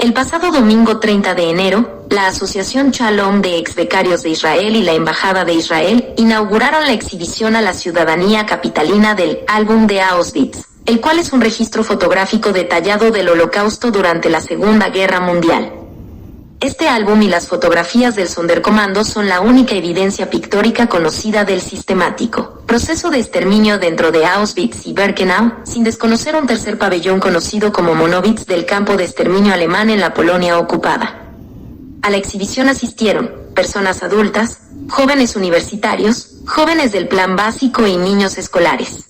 El pasado domingo 30 de enero, la Asociación Shalom de Ex-Becarios de Israel y la Embajada de Israel inauguraron la exhibición a la ciudadanía capitalina del álbum de Auschwitz, el cual es un registro fotográfico detallado del Holocausto durante la Segunda Guerra Mundial. Este álbum y las fotografías del Sonderkommando son la única evidencia pictórica conocida del sistemático proceso de exterminio dentro de Auschwitz y Birkenau, sin desconocer un tercer pabellón conocido como Monowitz del campo de exterminio alemán en la Polonia ocupada. A la exhibición asistieron personas adultas, jóvenes universitarios, jóvenes del plan básico y niños escolares.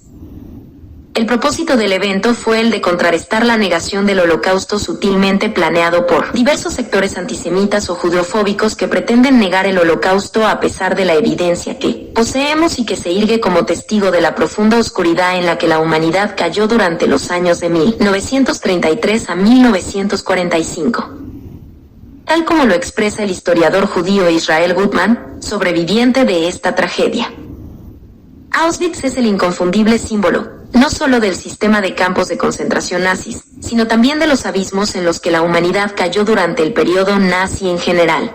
El propósito del evento fue el de contrarrestar la negación del Holocausto sutilmente planeado por diversos sectores antisemitas o judeofóbicos que pretenden negar el Holocausto a pesar de la evidencia que poseemos y que se irgue como testigo de la profunda oscuridad en la que la humanidad cayó durante los años de 1933 a 1945. Tal como lo expresa el historiador judío Israel Gutman, sobreviviente de esta tragedia. Auschwitz es el inconfundible símbolo no solo del sistema de campos de concentración nazis, sino también de los abismos en los que la humanidad cayó durante el periodo nazi en general.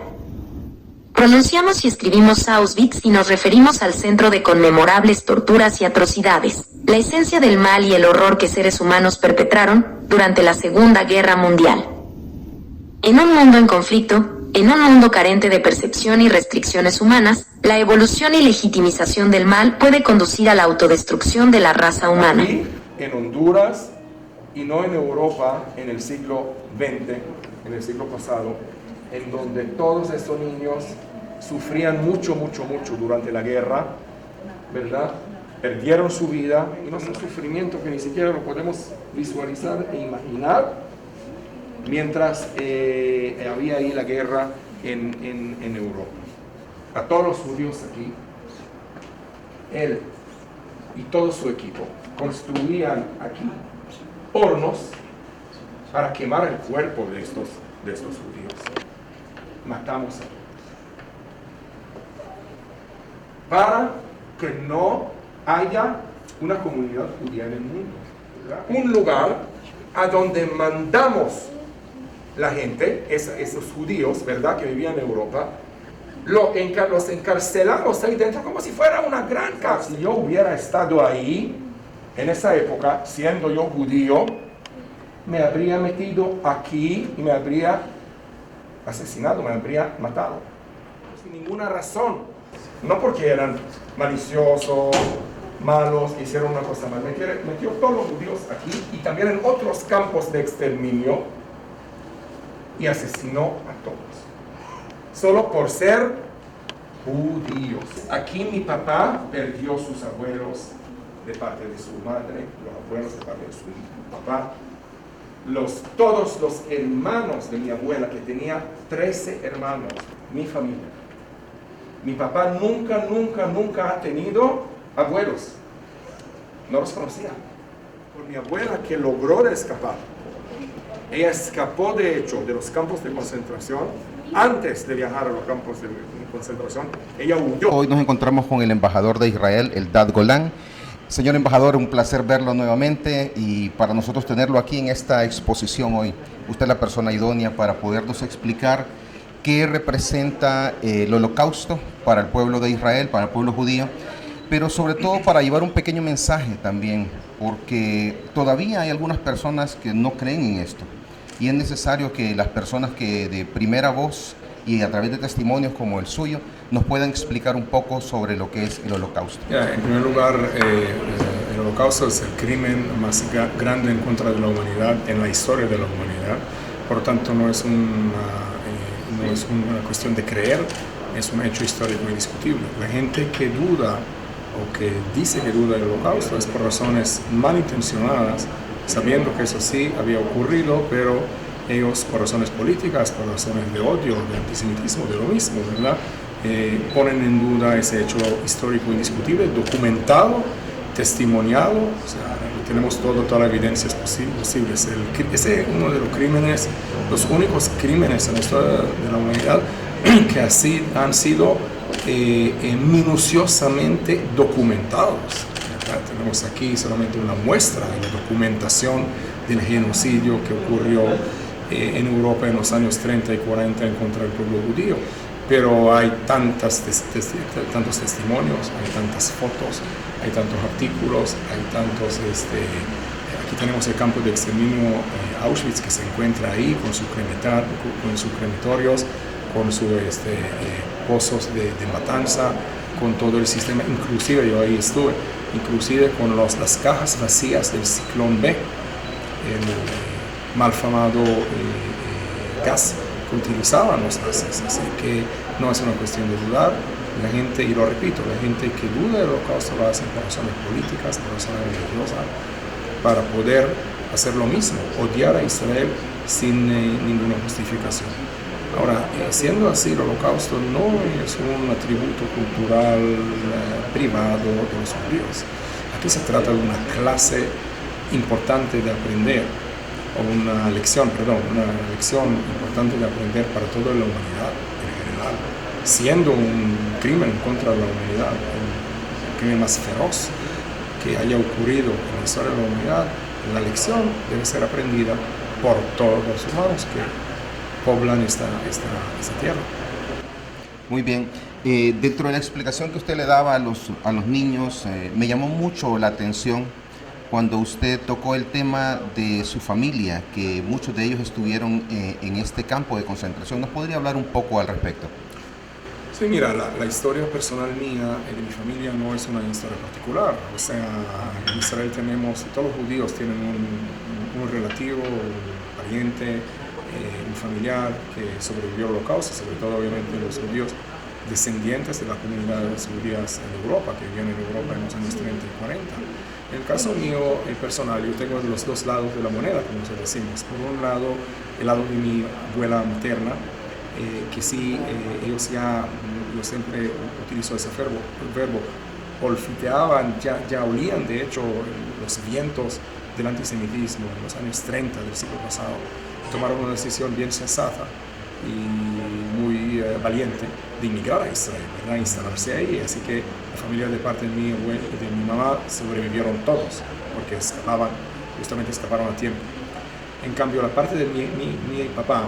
Pronunciamos y escribimos Auschwitz y nos referimos al centro de conmemorables torturas y atrocidades, la esencia del mal y el horror que seres humanos perpetraron durante la Segunda Guerra Mundial. En un mundo en conflicto, en un mundo carente de percepción y restricciones humanas, la evolución y legitimización del mal puede conducir a la autodestrucción de la raza humana. Aquí, en Honduras, y no en Europa, en el siglo XX, en el siglo pasado, en donde todos estos niños sufrían mucho durante la guerra, ¿verdad? Perdieron su vida, y no es un sufrimiento que ni siquiera lo podemos visualizar e imaginar, mientras había ahí la guerra en Europa. A todos los judíos aquí, él y todo su equipo construían aquí hornos para quemar el cuerpo de estos judíos. Matamos a todos. Para que no haya una comunidad judía en el mundo, ¿verdad? Un lugar a donde mandamos la gente, esos judíos, ¿verdad?, que vivían en Europa, los encarcelamos ahí dentro como si fuera una gran cárcel. Si yo hubiera estado ahí, en esa época, siendo yo judío, me habría metido aquí y me habría asesinado, me habría matado. Sin ninguna razón. No porque eran maliciosos, malos, que hicieron una cosa mal. Metió todos los judíos aquí y también en otros campos de exterminio y asesinó a todos. Solo por ser judíos. Aquí mi papá perdió sus abuelos de parte de su madre, los abuelos de parte de su papá. Todos los hermanos de mi abuela, que tenía 13 hermanos, mi familia. Mi papá nunca ha tenido abuelos. No los conocía. Por mi abuela, que logró escapar. Ella escapó, de hecho, de los campos de concentración. Antes de viajar a los campos de concentración, ella huyó. Hoy nos encontramos con el embajador de Israel, Eldad Golan. Señor embajador, un placer verlo nuevamente y para nosotros tenerlo aquí en esta exposición hoy. Usted es la persona idónea para podernos explicar qué representa el Holocausto para el pueblo de Israel, para el pueblo judío, pero sobre todo para llevar un pequeño mensaje también, porque todavía hay algunas personas que no creen en esto. Y es necesario que las personas que de primera voz y a través de testimonios como el suyo nos puedan explicar un poco sobre lo que es el Holocausto. En primer lugar, el Holocausto es el crimen más grande en contra de la humanidad en la historia de la humanidad. Por lo tanto, no es una cuestión de creer, es un hecho histórico indiscutible. La gente que duda o que dice que duda del Holocausto es por razones malintencionadas, sabiendo que eso sí había ocurrido, pero ellos por razones políticas, por razones de odio, de antisemitismo, de lo mismo, ¿verdad? Ponen en duda ese hecho histórico indiscutible, documentado, testimoniado, o sea, tenemos toda la evidencia posible. Ese es uno de los crímenes, los únicos crímenes en la historia de la humanidad que así han sido minuciosamente documentados. Tenemos aquí solamente una muestra de la documentación del genocidio que ocurrió en Europa en los años 30 y 40 en contra del pueblo judío. Pero hay tantos testimonios, hay tantas fotos, hay tantos artículos, hay tantos... aquí tenemos el campo de exterminio Auschwitz, que se encuentra ahí con sus crematorios, con sus pozos de matanza, con todo el sistema, inclusive yo ahí estuve, inclusive con las cajas vacías del Ciclón B, el malfamado gas que utilizaban los nazis. Así que no es una cuestión de dudar. La gente, y lo repito, la gente que duda del holocausto lo hace por razones políticas, por razones religiosas, para poder hacer lo mismo, odiar a Israel sin ninguna justificación. Ahora, siendo así, el holocausto no es un atributo cultural privado de los judíos. Aquí se trata de una clase importante de aprender, o una lección importante de aprender para toda la humanidad en general, siendo un crimen contra la humanidad, el crimen más feroz que haya ocurrido en la historia de la humanidad. La lección debe ser aprendida por todos los humanos que poblan esta tierra. Muy bien. Dentro de la explicación que usted le daba a los niños, me llamó mucho la atención cuando usted tocó el tema de su familia, que muchos de ellos estuvieron en este campo de concentración. ¿Nos podría hablar un poco al respecto? Sí, mira, la historia personal mía y de mi familia no es una historia particular. O sea, en Israel todos los judíos tienen un relativo, un pariente, un familiar que sobrevivió al holocausto, sobre todo obviamente los judíos descendientes de las comunidades judías en Europa, que vivían en Europa en los años 30 y 40. En el caso mío personal, yo tengo los dos lados de la moneda, como nosotros decimos. Por un lado, el lado de mi abuela materna, que sí, yo siempre utilizo ese verbo, olfateaban, ya olían de hecho los vientos del antisemitismo en los años 30 del siglo pasado. Tomaron una decisión bien sensata y muy valiente de emigrar a Israel, ¿verdad? Instalarse ahí. Así que la familia de parte de mi abuela y de mi mamá sobrevivieron todos, porque justamente escaparon a tiempo. En cambio, la parte de mi papá,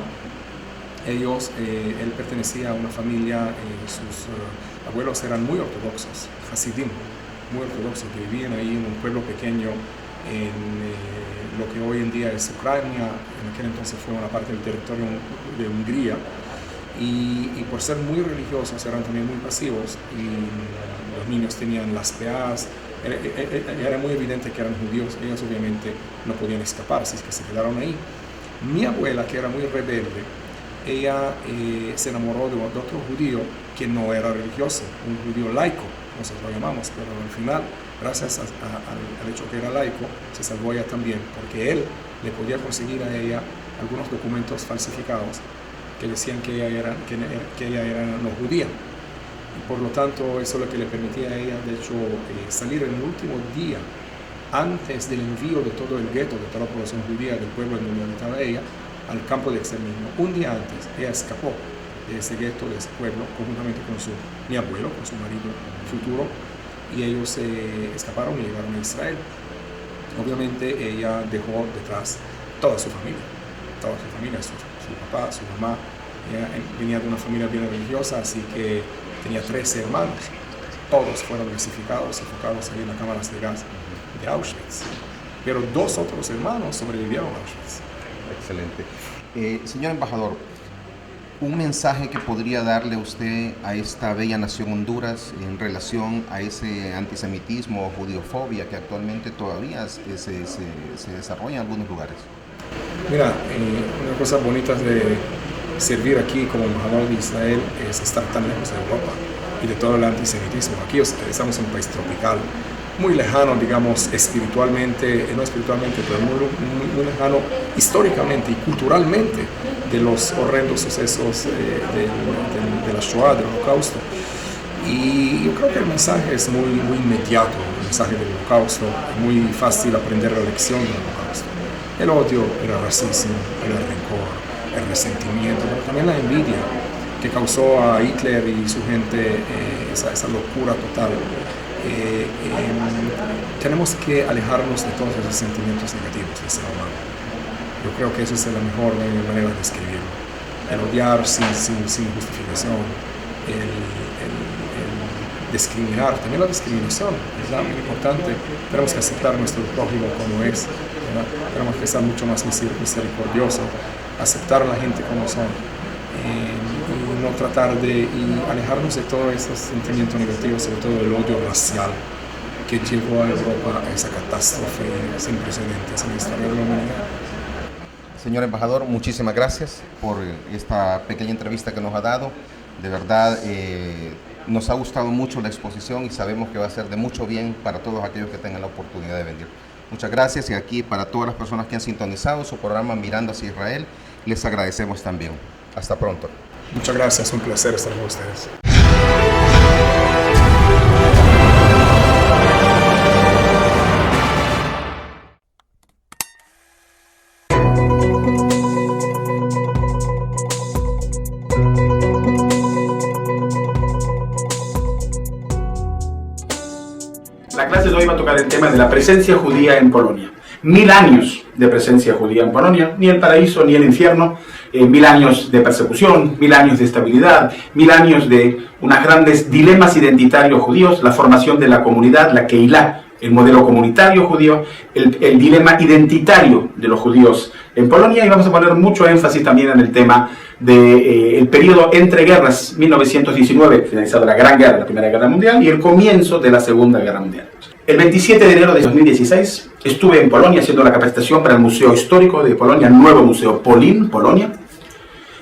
él pertenecía a una familia, sus abuelos eran muy ortodoxos, hasidim, muy ortodoxos, que vivían ahí en un pueblo pequeño en lo que hoy en día es Ucrania. En aquel entonces fue una parte del territorio de Hungría, y por ser muy religiosos eran también muy pasivos, y los niños tenían las PAs. Era muy evidente que eran judíos. Ellos obviamente no podían escapar, así que se quedaron ahí. Mi abuela, que era muy rebelde, ella se enamoró de otro judío que no era religioso, un judío laico, nosotros lo llamamos, pero al final, gracias al hecho que era laico, se salvó ella también, porque él le podía conseguir a ella algunos documentos falsificados que decían que ella era no judía. Y por lo tanto, eso es lo que le permitía a ella, de hecho, salir en el último día, antes del envío de todo el gueto, de toda la población judía del pueblo en donde habitaba ella, al campo de exterminio. Un día antes, ella escapó de ese gueto, de ese pueblo, conjuntamente con mi abuelo, con su marido futuro, y ellos escaparon y llegaron a Israel. Obviamente ella dejó detrás toda su familia, su papá, su mamá. Ella venía de una familia bien religiosa, así que tenía 13 hermanos. Todos fueron gasificados, sofocados ahí en las cámaras de gas de Auschwitz. Pero 2 otros hermanos sobrevivieron a Auschwitz. Excelente. Señor embajador, un mensaje que podría darle usted a esta bella nación Honduras en relación a ese antisemitismo o judiofobia que actualmente todavía se desarrolla en algunos lugares. Mira, una de las cosas bonitas de servir aquí como embajador de Israel es estar tan lejos de Europa y de todo el antisemitismo. Aquí estamos en un país tropical, muy lejano, digamos, espiritualmente, no espiritualmente, pero muy lejano históricamente y culturalmente de los horrendos sucesos de la Shoah, del Holocausto. Y yo creo que el mensaje es muy inmediato, el mensaje del Holocausto, muy fácil aprender la lección del Holocausto. El odio, el racismo, el rencor, el resentimiento, pero también la envidia que causó a Hitler y su gente esa locura total. Tenemos que alejarnos de todos esos sentimientos negativos del ser humano. Yo creo que esa es la mejor manera de describirlo. El odiar sin justificación, el discriminar, también la discriminación es algo muy importante. Tenemos que aceptar a nuestro prójimo como es, ¿verdad? Tenemos que ser mucho más misericordiosos, aceptar a la gente como son, y no tratar de alejarnos de todo ese sentimiento negativo, sobre todo el odio racial que llevó a Europa a esa catástrofe sin precedentes en la historia de la humanidad. Señor embajador, muchísimas gracias por esta pequeña entrevista que nos ha dado. De verdad, nos ha gustado mucho la exposición y sabemos que va a ser de mucho bien para todos aquellos que tengan la oportunidad de venir. Muchas gracias, y aquí para todas las personas que han sintonizado su programa Mirando hacia Israel, les agradecemos también. Hasta pronto. Muchas gracias, un placer estar con ustedes. La clase de hoy va a tocar el tema de la presencia judía en Polonia. 1000 años de presencia judía en Polonia, ni el paraíso ni el infierno, 1000 años de persecución, 1000 años de estabilidad, 1000 años de unos grandes dilemas identitarios judíos, la formación de la comunidad, la Keilah, el modelo comunitario judío, el dilema identitario de los judíos en Polonia, y vamos a poner mucho énfasis también en el tema del periodo entre guerras, 1919, finalizada la Gran Guerra, la Primera Guerra Mundial, y el comienzo de la Segunda Guerra Mundial. El 27 de enero de 2016 estuve en Polonia haciendo la capacitación para el Museo Histórico de Polonia, el nuevo Museo Polin, Polonia,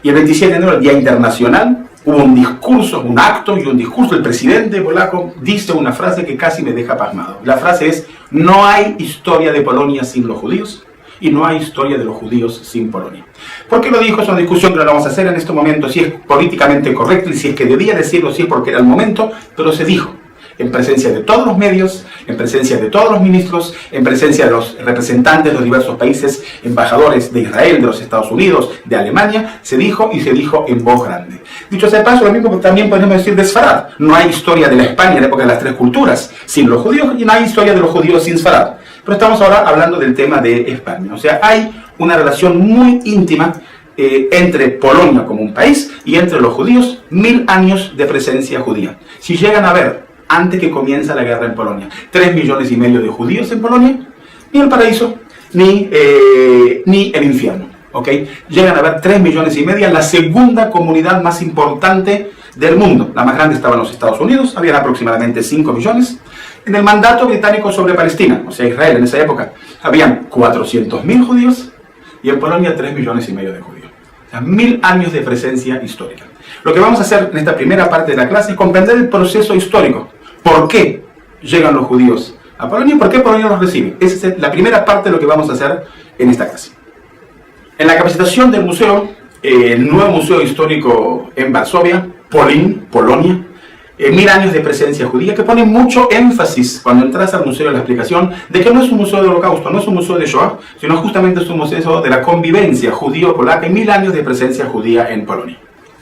y el 27 de enero, el Día Internacional, hubo un discurso, un acto y un discurso. El presidente polaco dice una frase que casi me deja pasmado. La frase es: no hay historia de Polonia sin los judíos, y no hay historia de los judíos sin Polonia. ¿Por qué lo dijo? Es una discusión que no la vamos a hacer en este momento, si es políticamente correcto y si es que debía decirlo, si es porque era el momento, pero se dijo en presencia de todos los medios, en presencia de todos los ministros, en presencia de los representantes de los diversos países, embajadores de Israel, de los Estados Unidos, de Alemania, se dijo, y se dijo en voz grande. Dicho sea de paso, lo mismo también podemos decir de Sfarad. No hay historia de la España en la época de las tres culturas sin los judíos, y no hay historia de los judíos sin Sfarad. Pero estamos ahora hablando del tema de España. O sea, hay una relación muy íntima entre Polonia como un país y entre los judíos, 1000 años de presencia judía. Si llegan a ver, antes que comienza la guerra en Polonia, 3,5 millones de judíos en Polonia, ni el paraíso, ni el infierno. ¿Okay? Llegan a ver 3,5 millones, la segunda comunidad más importante del mundo. La más grande estaba en los Estados Unidos, habían aproximadamente 5 millones. En el mandato británico sobre Palestina, o sea Israel en esa época, habían 400,000 judíos, y en Polonia 3,5 millones de judíos. O sea, 1000 años de presencia histórica. Lo que vamos a hacer en esta primera parte de la clase es comprender el proceso histórico. ¿Por qué llegan los judíos a Polonia y por qué Polonia los recibe? Esa es la primera parte de lo que vamos a hacer en esta clase. En la capacitación del museo, el nuevo museo histórico en Varsovia, Polin, Polonia, 1000 años de presencia judía, que pone mucho énfasis cuando entras al museo en la explicación de que no es un museo del Holocausto, no es un museo de Shoah, sino justamente es un museo de la convivencia judío-polaca y 1000 años de presencia judía en Polonia.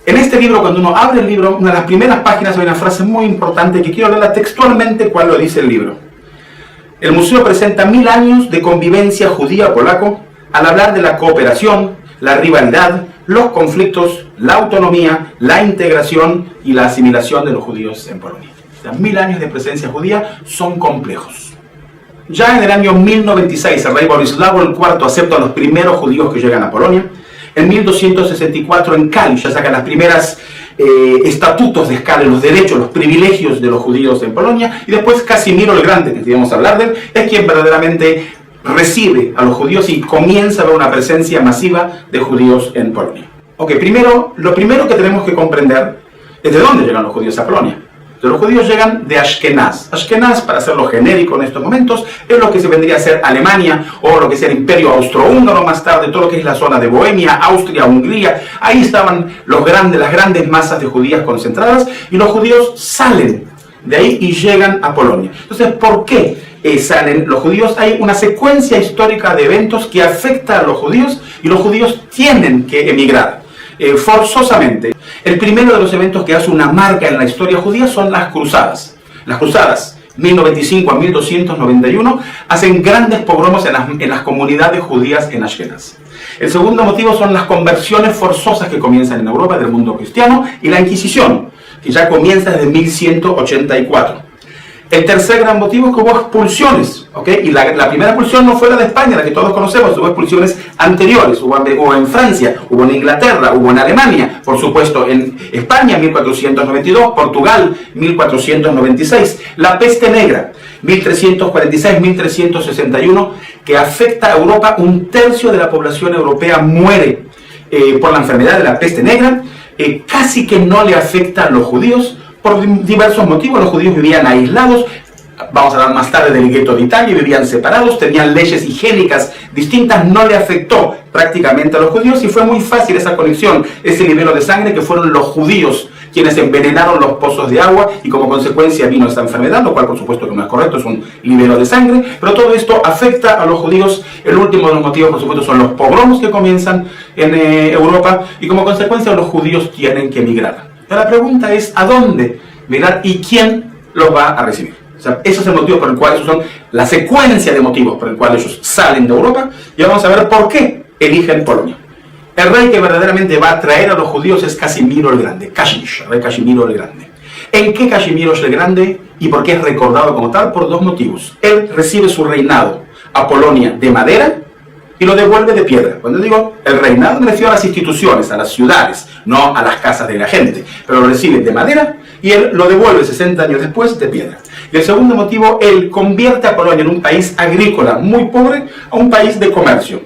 En este libro, cuando uno abre el libro, una de las primeras páginas hay una frase muy importante que quiero leerla textualmente cual lo dice el libro. El museo presenta 1000 años de convivencia judía-polaco al hablar de la cooperación, la rivalidad, los conflictos, la autonomía, la integración y la asimilación de los judíos en Polonia. O sea, 1000 años de presencia judía son complejos. Ya en el año 1096, el rey Boleslao IV acepta a los primeros judíos que llegan a Polonia. En 1264 en Cali ya sacan las primeras estatutos de escala, los derechos, los privilegios de los judíos en Polonia. Y después Casimiro el Grande, que queríamos hablar de él, es quien verdaderamente recibe a los judíos y comienza a ver una presencia masiva de judíos en Polonia. Ok, lo primero que tenemos que comprender es de dónde llegan los judíos a Polonia. Los judíos llegan de Ashkenaz. Ashkenaz, para hacerlo genérico en estos momentos, es lo que se vendría a ser Alemania o lo que sea el Imperio Austrohúngaro más tarde, todo lo que es la zona de Bohemia, Austria, Hungría. Ahí estaban las grandes masas de judías concentradas y los judíos salen de ahí y llegan a Polonia. Entonces, ¿por qué salen los judíos? Hay una secuencia histórica de eventos que afecta a los judíos y los judíos tienen que emigrar forzosamente. El primero de los eventos que hace una marca en la historia judía son las cruzadas. Las cruzadas 1095 a 1291, hacen grandes pogromos en las comunidades judías en Ashkenaz. El segundo motivo son las conversiones forzosas que comienzan en Europa del mundo cristiano y la Inquisición, que ya comienza desde 1184. El tercer gran motivo es que hubo expulsiones, ¿ok? Y la primera expulsión no fue la de España, la que todos conocemos, hubo expulsiones anteriores, hubo en Francia, hubo en Inglaterra, hubo en Alemania, por supuesto en España 1492, Portugal 1496, la peste negra 1346-1361, que afecta a Europa. Un tercio de la población europea muere por la enfermedad de la peste negra, casi que no le afecta a los judíos. Por diversos motivos, los judíos vivían aislados. Vamos a hablar más tarde del gueto de Italia, vivían separados, tenían leyes higiénicas distintas, no le afectó prácticamente a los judíos y fue muy fácil esa conexión, ese libelo de sangre, que fueron los judíos quienes envenenaron los pozos de agua y como consecuencia vino esta enfermedad, lo cual por supuesto que no es correcto, es un libelo de sangre, pero todo esto afecta a los judíos. El último de los motivos por supuesto son los pogromos que comienzan en Europa y como consecuencia los judíos tienen que emigrar. Pero la pregunta es, ¿a dónde migrar y quién los va a recibir? O sea, ese es el motivo por el cual, esos son la secuencia de motivos por el cual ellos salen de Europa, y vamos a ver por qué eligen Polonia. El rey que verdaderamente va a traer a los judíos es Casimiro el Grande, el rey Casimiro el Grande. ¿En qué Casimiro es el Grande y por qué es recordado como tal? Por dos motivos. Él recibe su reinado a Polonia de madera y lo devuelve de piedra. Cuando digo el reinado, me refiero a las instituciones, a las ciudades, no a las casas de la gente, pero lo recibe de madera y él lo devuelve 60 años después de piedra. Y el segundo motivo, él convierte a Polonia en un país agrícola muy pobre a un país de comercio.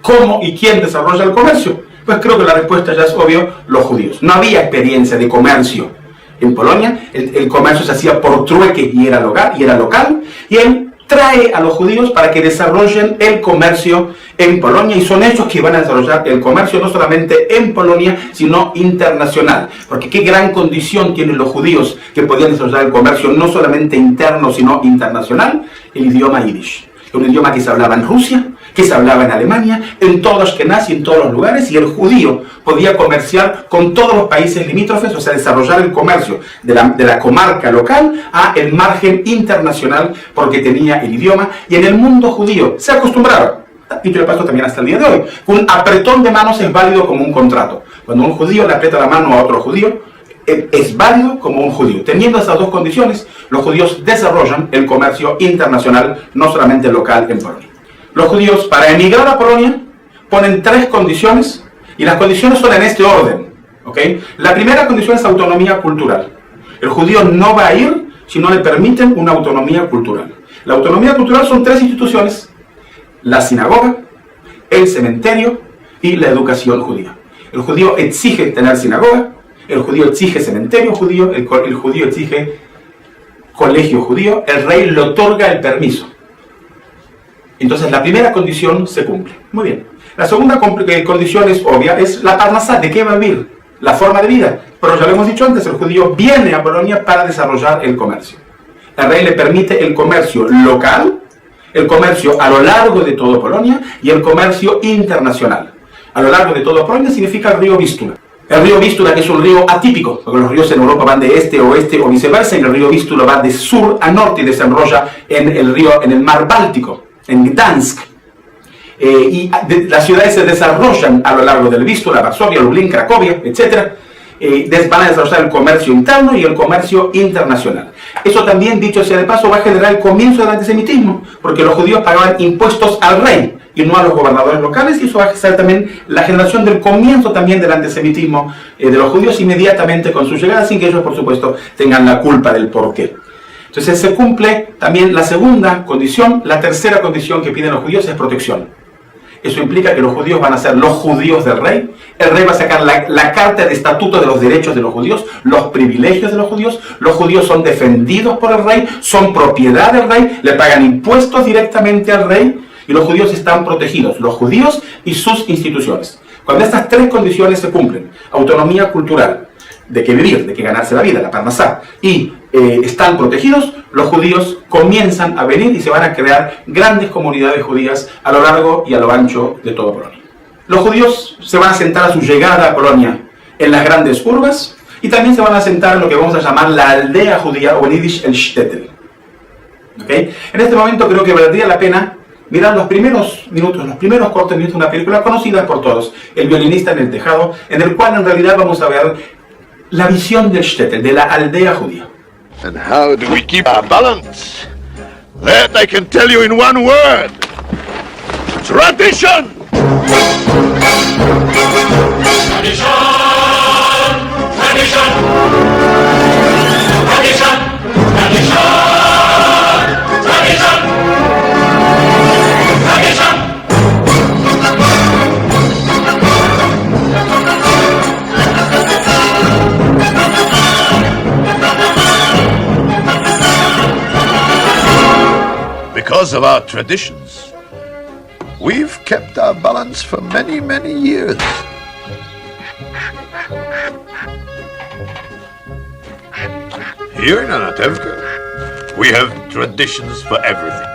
¿Cómo y quién desarrolla el comercio? Pues creo que la respuesta ya es obvio, los judíos. No había experiencia de comercio en Polonia, el comercio se hacía por trueque y era local, y él trae a los judíos para que desarrollen el comercio en Polonia, y son ellos que van a desarrollar el comercio no solamente en Polonia, sino internacional. Porque qué gran condición tienen los judíos que podían desarrollar el comercio no solamente interno, sino internacional: el idioma yiddish. Un idioma que se hablaba en Rusia, que se hablaba en Alemania, en todo Ashkenaz y en todos los lugares, y el judío podía comerciar con todos los países limítrofes, o sea, desarrollar el comercio de la comarca local a el margen internacional, porque tenía el idioma, y en el mundo judío se acostumbraba, y te lo paso también hasta el día de hoy, un apretón de manos es válido como un contrato. Cuando un judío le aprieta la mano a otro judío, es válido como un judío. Teniendo esas dos condiciones, los judíos desarrollan el comercio internacional, no solamente local en Polonia. Los judíos, para emigrar a Polonia, ponen tres condiciones, y las condiciones son en este orden, ¿ok? La primera condición es autonomía cultural. El judío no va a ir si no le permiten una autonomía cultural. La autonomía cultural son tres instituciones: la sinagoga, el cementerio y la educación judía. El judío exige tener sinagoga, el judío exige cementerio judío, el judío exige colegio judío, el rey le otorga el permiso. Entonces la primera condición se cumple. Muy bien. La segunda condición es obvia, es la parnasá, ¿de qué va a vivir? La forma de vida. Pero ya lo hemos dicho antes, el judío viene a Polonia para desarrollar el comercio. El rey le permite el comercio local, el comercio a lo largo de toda Polonia y el comercio internacional. A lo largo de toda Polonia significa el río Vístula. El río Vístula, que es un río atípico, porque los ríos en Europa van de este a oeste o viceversa, y el río Vístula va de sur a norte y desenrolla en el mar Báltico, en Gdansk. Las ciudades se desarrollan a lo largo del Vístula, Varsovia, Lublin, Cracovia, etc. Van a desarrollar el comercio interno y el comercio internacional. Eso también, dicho sea de paso, va a generar el comienzo del antisemitismo, porque los judíos pagaban impuestos al rey y no a los gobernadores locales, y eso va a ser también la generación del comienzo también del antisemitismo de los judíos inmediatamente con su llegada, sin que ellos, por supuesto, tengan la culpa del porqué. Entonces se cumple también la segunda condición. La tercera condición que piden los judíos es protección. Eso implica que los judíos van a ser los judíos del rey. El rey va a sacar la carta de estatuto de los derechos de los judíos, los privilegios de los judíos. Los judíos son defendidos por el rey, son propiedad del rey, le pagan impuestos directamente al rey, y los judíos están protegidos, los judíos y sus instituciones. Cuando estas tres condiciones se cumplen: autonomía cultural, de qué vivir, de qué ganarse la vida, la parnasá, y están protegidos, los judíos comienzan a venir y se van a crear grandes comunidades judías a lo largo y a lo ancho de toda Polonia. Los judíos se van a sentar a su llegada a Polonia en las grandes urbes, y también se van a sentar en lo que vamos a llamar la aldea judía, o en yiddish el shtetl. ¿Okay? En este momento creo que valdría la pena mirar los primeros minutos, los primeros cortos minutos de una película conocida por todos, El violinista en el tejado, en el cual en realidad vamos a ver la visión del shtetl, de la aldea judía. And how do we keep our balance? That I can tell you in one word. Tradition! Tradition! Tradition! Tradition! Tradition! Tradition! Tradition! Because of our traditions, we've kept our balance for many, many years. Here in Anatevka, we have traditions for everything.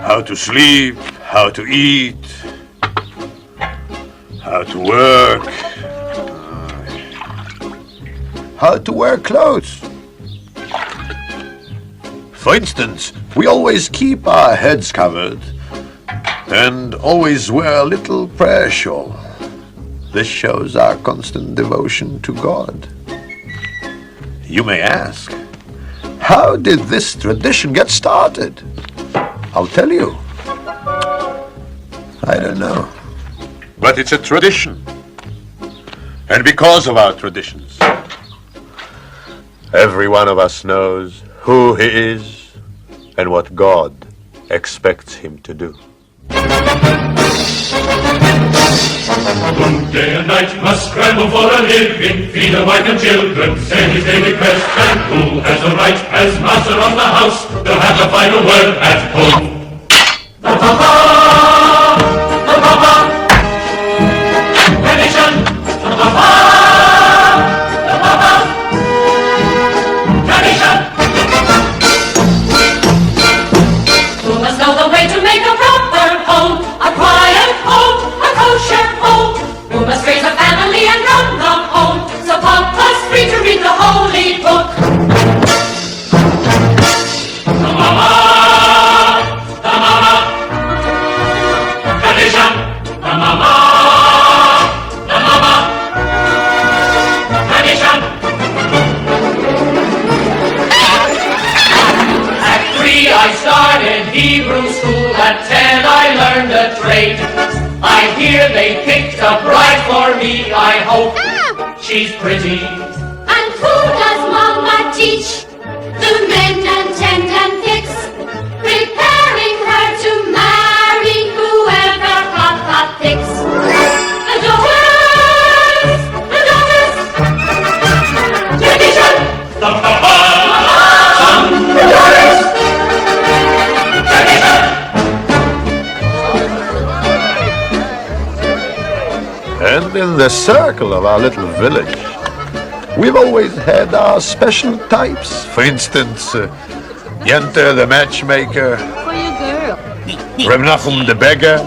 How to sleep, how to eat, how to work, how to wear clothes. For instance, we always keep our heads covered and always wear a little prayer shawl. This shows our constant devotion to God. You may ask, how did this tradition get started? I'll tell you. I don't know. But it's a tradition. And because of our traditions, every one of us knows who he is and what God expects him to do. Day and night must scramble for a living, feed a wife and children, send his daily quest, and who has the right, as master of the house, to have the final word at home? The Papa! The Papa! Tradition! The Papa! The Papa! Tradition! Who must know the way to make a proper home, a quiet home, a kosher home? Who must raise a family and run the home, so Papa's free to read the holy book? The Mama! The Mama! Tradition! The Mama! The Mama! Tradition! At 3 I started Hebrew school, at 10 I learned a trade. I hear they picked a bride for me, I hope she's pretty. And who does Mama teach? The men and tend and fix, preparing her to marry whoever Papa picks. The daughters! The daughters! Tradition! The Papa! The daughters! Tradition! And in the circle of our little village, we've always had our special types. For instance, Yenta the matchmaker, For your girl. Reb Nachum the beggar,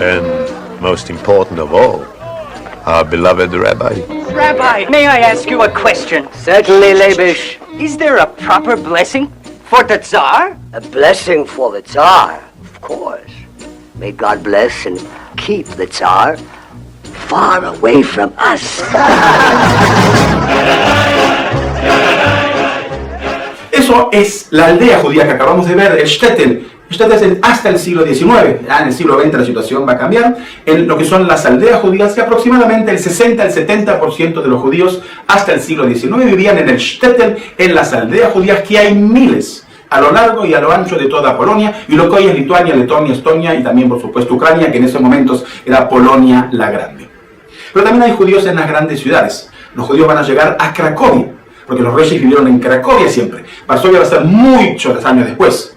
and most important of all, our beloved rabbi. Rabbi, may I ask you a question? Certainly, Leibish. Is there a proper blessing for the Tsar? A blessing for the Tsar, of course. May God bless and keep the Tsar far away from us. Eso es la aldea judía que acabamos de ver, el shtetl. El shtetl es hasta el siglo XIX. Ya en el siglo XX la situación va a cambiar. En lo que son las aldeas judías, que aproximadamente el 60 al 70% de los judíos hasta el siglo XIX vivían en el shtetl, en las aldeas judías, que hay miles a lo largo y a lo ancho de toda Polonia, y lo que hoy es Lituania, Letonia, Estonia y también por supuesto Ucrania, que en esos momentos era Polonia la Grande. Pero también hay judíos en las grandes ciudades. Los judíos van a llegar a Cracovia, porque los reyes vivieron en Cracovia siempre. Varsovia va a ser muchos años después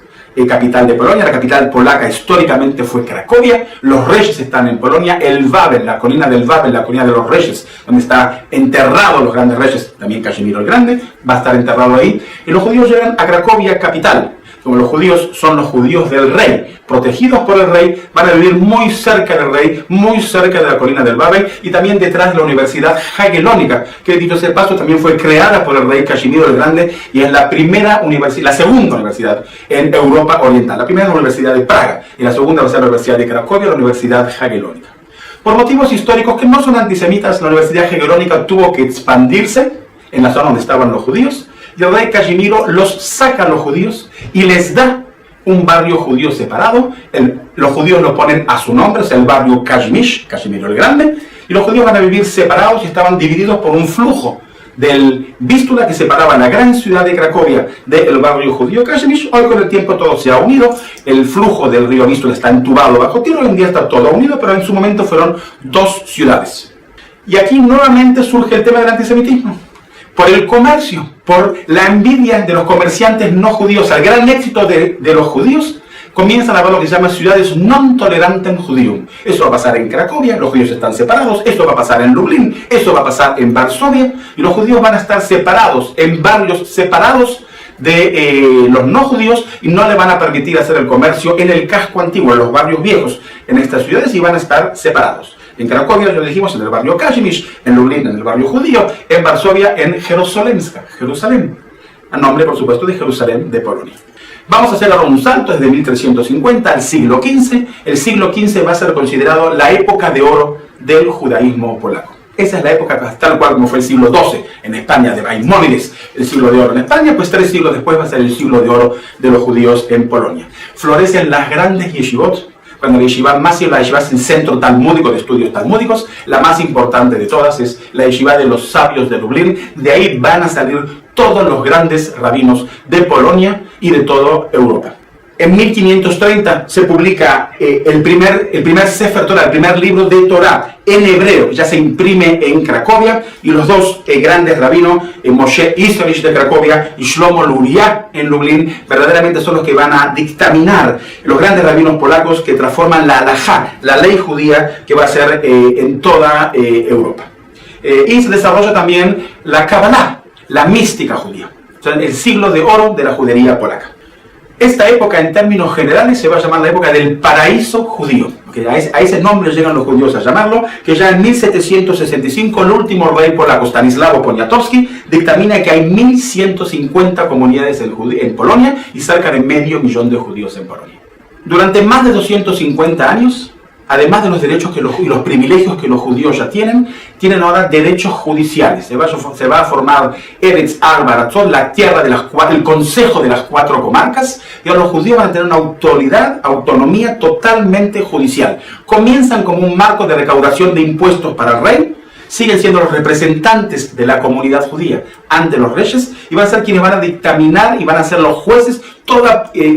capital de Polonia. La capital polaca históricamente fue Cracovia. Los reyes están en Polonia. El Wawel, la colina del Wawel, la colina de los reyes, donde está enterrado los grandes reyes, también Casimiro el Grande, va a estar enterrado ahí. Y los judíos llegan a Cracovia, capital. Como los judíos son los judíos del rey, protegidos por el rey, van a vivir muy cerca del rey, muy cerca de la colina del Babel y también detrás de la Universidad Jagellónica, que dicho sea de paso también fue creada por el rey Casimiro el Grande y es la primera universidad, la segunda universidad en Europa Oriental. La primera es la Universidad de Praga y la segunda va a ser la Universidad de Cracovia, la Universidad Jagellónica. Por motivos históricos que no son antisemitas, la Universidad Jagellónica tuvo que expandirse en la zona donde estaban los judíos. Y el rey Casimiro los saca a los judíos y les da un barrio judío separado. Los judíos lo ponen a su nombre, es el barrio Kazimierz, Casimiro el Grande, y los judíos van a vivir separados y estaban divididos por un flujo del Vístula que separaba la gran ciudad de Cracovia del barrio judío Kazimierz. Hoy con el tiempo todo se ha unido, el flujo del río Vístula está entubado bajo tierra, hoy en día está todo unido, pero en su momento fueron dos ciudades. Y aquí nuevamente surge el tema del antisemitismo. Por el comercio, por la envidia de los comerciantes no judíos, al gran éxito de los judíos, comienzan a haber lo que se llama ciudades non tolerantem judium. Eso va a pasar en Cracovia, los judíos están separados, eso va a pasar en Lublin, eso va a pasar en Varsovia, y los judíos van a estar separados, en barrios separados de los no judíos, y no le van a permitir hacer el comercio en el casco antiguo, en los barrios viejos, en estas ciudades, y van a estar separados. En Cracovia, ya lo dijimos, en el barrio Kazimierz, en Lublin, en el barrio judío, en Varsovia, en Jerusalemska, Jerusalén, a nombre, por supuesto, de Jerusalén de Polonia. Vamos a hacer ahora un salto desde 1350 al siglo XV. El siglo XV va a ser considerado la época de oro del judaísmo polaco. Esa es la época tal cual como fue el siglo XII en España de Maimónides, el siglo de oro en España, pues 3 siglos después va a ser el siglo de oro de los judíos en Polonia. Florecen las grandes yeshivot. Cuando la yeshiva más y la yeshiva es el centro talmúdico de estudios talmúdicos, la más importante de todas es la yeshiva de los sabios de Lublin. De ahí van a salir todos los grandes rabinos de Polonia y de toda Europa. En 1530 se publica el primer Sefer Torah, el primer libro de Torah en hebreo, ya se imprime en Cracovia, y los dos grandes rabinos, Moshe Isserich de Cracovia y Shlomo Luria en Lublin, verdaderamente son los que van a dictaminar los grandes rabinos polacos que transforman la halajá, la ley judía que va a ser en toda Europa. Y se desarrolla también la Kabbalah, la mística judía, o sea, el siglo de oro de la judería polaca. Esta época, en términos generales, se va a llamar la época del paraíso judío. Okay, a ese nombre llegan los judíos a llamarlo, que ya en 1765 el último rey polaco, Stanislao Poniatowski, dictamina que hay 1150 comunidades en Polonia y cerca de 500.000 de judíos en Polonia. Durante más de 250 años, además de los derechos y los privilegios que los judíos ya tienen ahora derechos judiciales. Se va a formar Eretz Arbaratzot, la tierra de el consejo de las 4 comarcas, y ahora los judíos van a tener una autonomía totalmente judicial. Comienzan como un marco de recaudación de impuestos para el rey, siguen siendo los representantes de la comunidad judía ante los reyes y van a ser quienes van a dictaminar y van a ser los jueces. Todo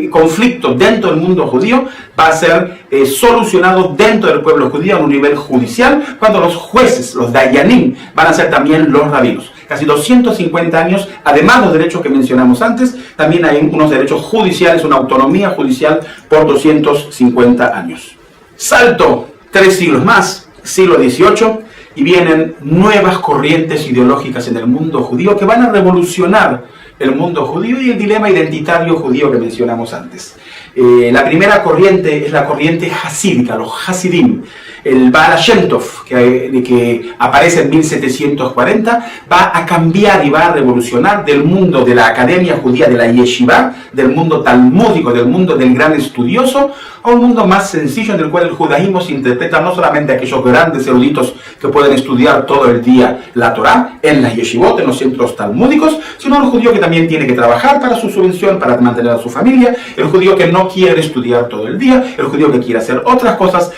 conflicto dentro del mundo judío va a ser solucionado dentro del pueblo judío a un nivel judicial, cuando los jueces, los dayanim, van a ser también los rabinos. Casi 250 años, además de los derechos que mencionamos antes, también hay unos derechos judiciales, una autonomía judicial por 250 años. Salto 3 siglos más, siglo XVIII, y vienen nuevas corrientes ideológicas en el mundo judío que van a revolucionar el mundo judío y el dilema identitario judío que mencionamos antes. La primera corriente es la corriente hasídica, los hasidim. El Baal Shem Tov, que aparece en 1740, va a cambiar y va a revolucionar del mundo de la academia judía, de la yeshiva, del mundo talmúdico, del mundo del gran estudioso, a un mundo más sencillo en el cual el judaísmo se interpreta no solamente a aquellos grandes eruditos que pueden estudiar todo el día la Torá en las yeshivot, en los centros talmúdicos, sino el judío que también tiene que trabajar para su subvención, para mantener a su familia, el judío que no quiere estudiar todo el día, el judío que quiere hacer otras cosas,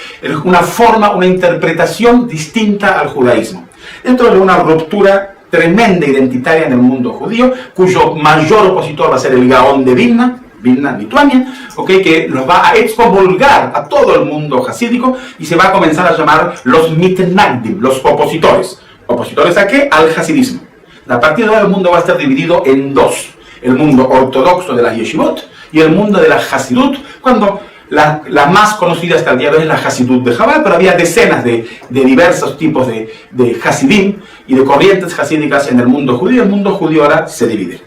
una forma, una interpretación distinta al judaísmo. Dentro de una ruptura tremenda identitaria en el mundo judío, cuyo mayor opositor va a ser el Gaón de Vilna, Lituania, que los va a excomulgar a todo el mundo hasídico y se va a comenzar a llamar los mitnagdim, los opositores. ¿Opositores a qué? Al hasidismo. A partir de ahora el mundo va a estar dividido en dos: el mundo ortodoxo de las yeshivot y el mundo de la hasidut, cuando la más conocida hasta el día de hoy es la Hasidut de Chabad, pero había decenas de diversos tipos de Hasidim y de corrientes hasídicas en el mundo judío. El mundo judío ahora se divide.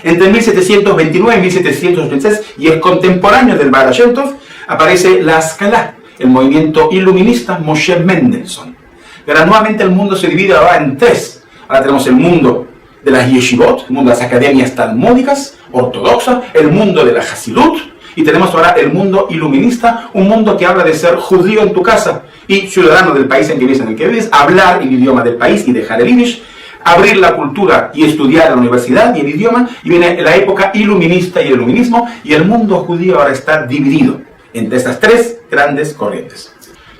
Entre 1729 y 1786, y es contemporáneo del Baal Shem Tov, aparece la Haskalah, el movimiento iluminista Moshe Mendelssohn. Pero nuevamente el mundo se divide ahora en tres. Ahora tenemos el mundo de las yeshivot, el mundo de las academias talmúdicas, ortodoxas, el mundo de la Hasidut, y tenemos ahora el mundo iluminista, un mundo que habla de ser judío en tu casa y ciudadano del país en el que vives, hablar el idioma del país y dejar el yiddish, abrir la cultura y estudiar en la universidad y el idioma, y viene la época iluminista y el iluminismo, y el mundo judío ahora está dividido entre estas tres grandes corrientes.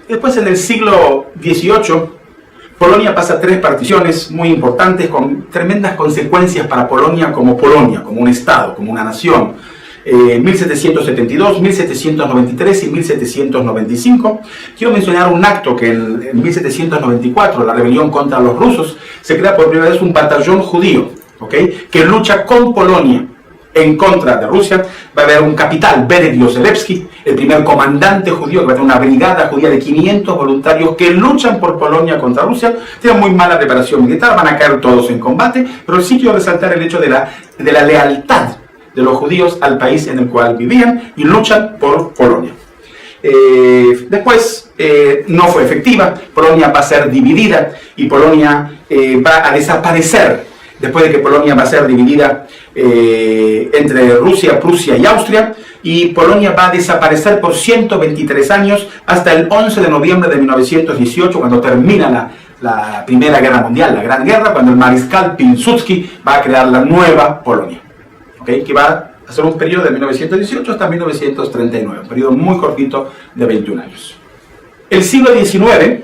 Después, en el siglo XVIII, Polonia pasa tres particiones muy importantes con tremendas consecuencias para Polonia, como un estado, como una nación. 1772, 1793 y 1795. Quiero mencionar un acto que en 1794, la rebelión contra los rusos, se crea por primera vez un batallón judío, ¿okay?, que lucha con Polonia en contra de Rusia. Va a haber un capitán, Benedikt Yoselewski, el primer comandante judío, que va a tener una brigada judía de 500 voluntarios que luchan por Polonia contra Rusia. Tienen muy mala preparación militar, van a caer todos en combate, pero sí quiero resaltar el hecho de la lealtad de los judíos al país en el cual vivían y luchan por Polonia. Después no fue efectiva, Polonia va a ser dividida y Polonia va a desaparecer. Después de que Polonia va a ser dividida entre Rusia, Prusia y Austria, y Polonia va a desaparecer por 123 años hasta el 11 de noviembre de 1918, cuando termina la Primera Guerra Mundial, la Gran Guerra, cuando el mariscal Piłsudski va a crear la nueva Polonia, ¿okay?, que va a ser un periodo de 1918 hasta 1939, un periodo muy cortito de 21 años. El siglo XIX